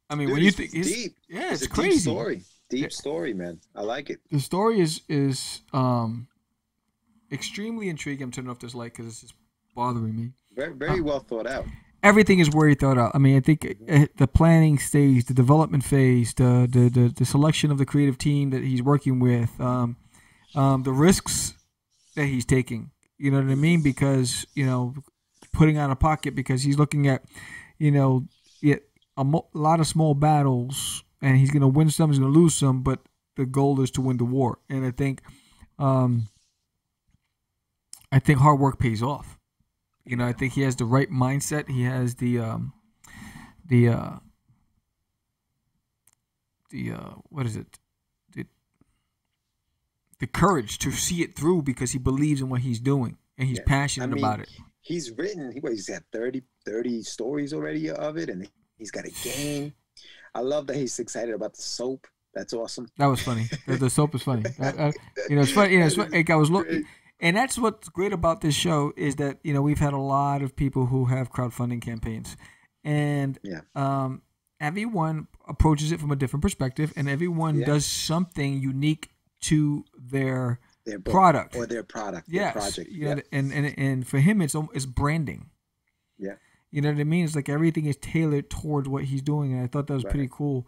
I mean, dude, when you think it's deep, it's a crazy. Deep story, man. I like it. The story is extremely intriguing. I'm turning off this light because it's just bothering me. Very well thought out. Everything is very thought out. I mean, I think the planning stage, the development phase, the selection of the creative team that he's working with, the risks that he's taking. You know what I mean? Because putting out of pocket because he's looking at a lot of small battles, and he's going to win some, he's going to lose some, but the goal is to win the war. And I think hard work pays off. I think he has the right mindset. He has the what is it? The courage to see it through because he believes in what he's doing and he's passionate about it. He's written. He's got 30 stories already of it, and he's got a game. I love that he's excited about the soap. That's awesome. That was funny. The soap is funny. It's funny. It's funny. I was looking. And that's what's great about this show is that, we've had a lot of people who have crowdfunding campaigns. And everyone approaches it from a different perspective, and everyone does something unique to their product. Or their product, yes. Their project. Yeah. And for him, it's branding. Yeah. You know what I mean? It's like everything is tailored towards what he's doing, and I thought that was pretty cool.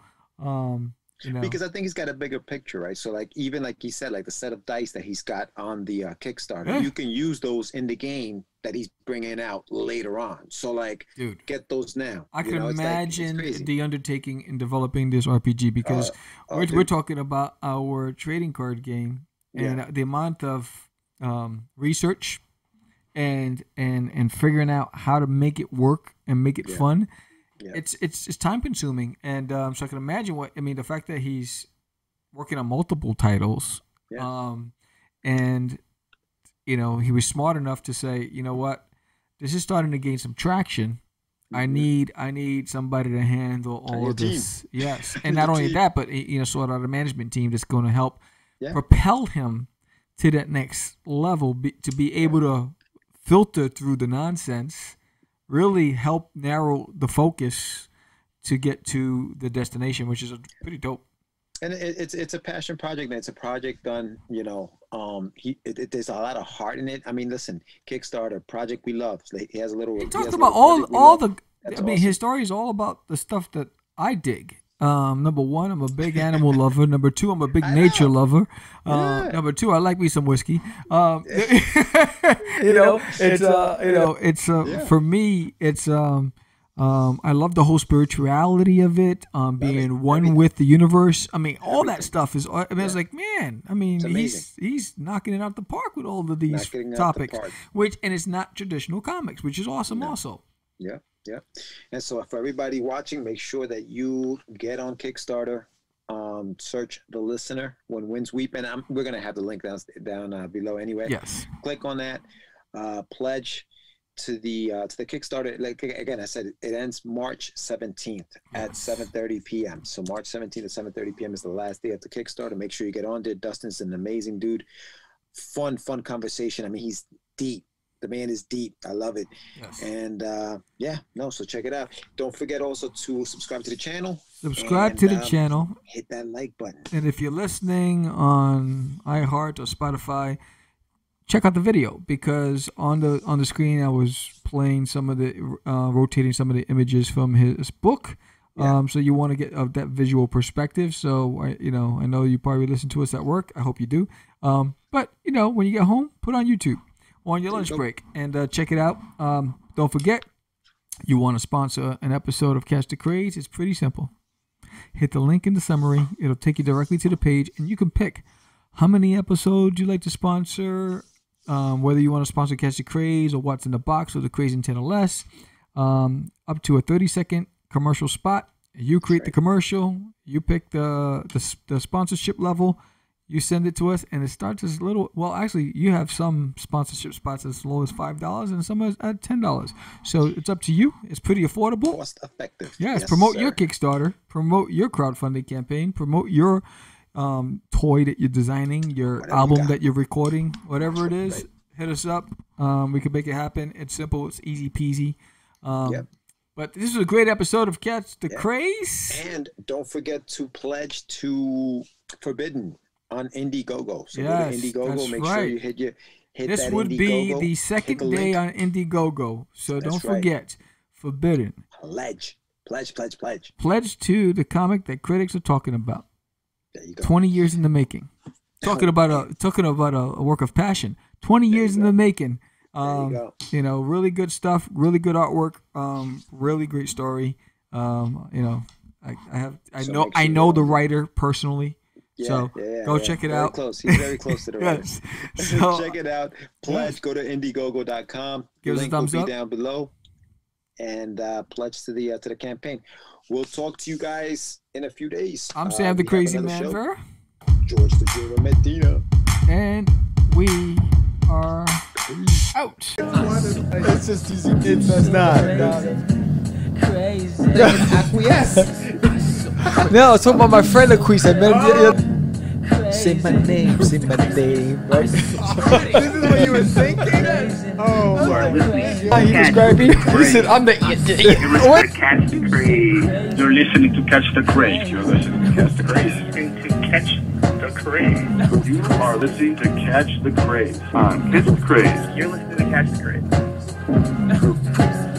You know? Because I think he's got a bigger picture, right? So like even like he said, like the set of dice that he's got on the Kickstarter, you can use those in the game that he's bringing out later on. So like, dude, get those now. I can imagine the undertaking in developing this RPG because we're talking about our trading card game and the amount of research and figuring out how to make it work and make it fun. Yeah. It's time consuming, and so I can imagine the fact that he's working on multiple titles, and he was smart enough to say, you know what, this is starting to gain some traction. Mm-hmm. I need somebody to handle all of this. Yes, and not only that, but sort out a management team that's going to help propel him to that next level, to be able to filter through the nonsense. Really help narrow the focus to get to the destination, which is pretty dope. And it's a passion project, and it's a project done. There's a lot of heart in it. I mean, listen, Kickstarter project we love. He has a little. He talked about all the. That's awesome. His story is all about the stuff that I dig. Number one, I'm a big animal lover. Number two, I'm a big nature lover. Number two, I like me some whiskey. For me, it's I love the whole spirituality of it, being one with the universe. I mean, all that stuff is. It's like, man. I mean, he's knocking it out the park with all of these topics, and it's not traditional comics, which is awesome. Also, yeah. Yeah, and so for everybody watching, make sure that you get on Kickstarter, search The Listener when winds weep, and we're gonna have the link down below anyway. Yes, click on that, pledge to the Kickstarter. Like again, I said it ends March 17th at 7:30 p.m. So March 17th at 7:30 p.m. is the last day of the Kickstarter. Make sure you get on there. Dustin's an amazing dude. Fun conversation. I mean, he's deep. The man is deep. I love it. Yes. And so check it out. Don't forget also to subscribe to the channel. Subscribe to the channel. Hit that like button. And if you're listening on iHeart or Spotify, check out the video, because on the screen I was playing some of the rotating some of the images from his book. So you want to get that visual perspective. So I know you probably listen to us at work. I hope you do. But when you get home, put on YouTube on your lunch break and check it out. Don't forget, you want to sponsor an episode of Catch the Craze? It's pretty simple. Hit the link in the summary. It'll take you directly to the page, and you can pick how many episodes you'd like to sponsor, whether you want to sponsor Catch the Craze or What's in the Box or the Craze in 10 or less, up to a 30-second commercial spot. You create the commercial. You pick the sponsorship level. You send it to us, and it starts as little. Well, actually, you have some sponsorship spots as low as $5 and some at $10. So it's up to you. It's pretty affordable. Cost effective. Yes, promote your Kickstarter. Promote your crowdfunding campaign. Promote your toy that you're designing, your album that you're recording, whatever it is. Right. Hit us up. We can make it happen. It's simple. It's easy peasy. But this is a great episode of Catch the Craze. And don't forget to pledge to Forbidden on Indiegogo. So go to Indiegogo. Make sure you hit this that would Indiegogo. Be the second day on Indiegogo. So don't forget, Forbidden. Pledge to the comic that critics are talking about. There you go. 20 years in the making. Talking about a work of passion. 20 years in the making. Really good stuff, really good artwork, really great story. I know the writer personally. Go check it out. Close. He's very close to the writer. So check it out. Pledge. Go to Indiegogo.com. Give us a thumbs up. Link will be down below. And pledge to the campaign. We'll talk to you guys in a few days. I'm Sam the Crazy Man Ver. George the Dreamer Medina. And we are out. It's just easy. It's not. Crazy. Acquiesce. No, I was talking about my friend Acquiesce. I met him. Say my name, right? This is what you were thinking? Oh, Lord. He described me. He said, I'm the... Catch the Craze. You're listening to Catch the Craze. You're listening to Catch the Craze. You are listening to Catch the Craze on Catch the Craze. You're listening to Catch the Craze.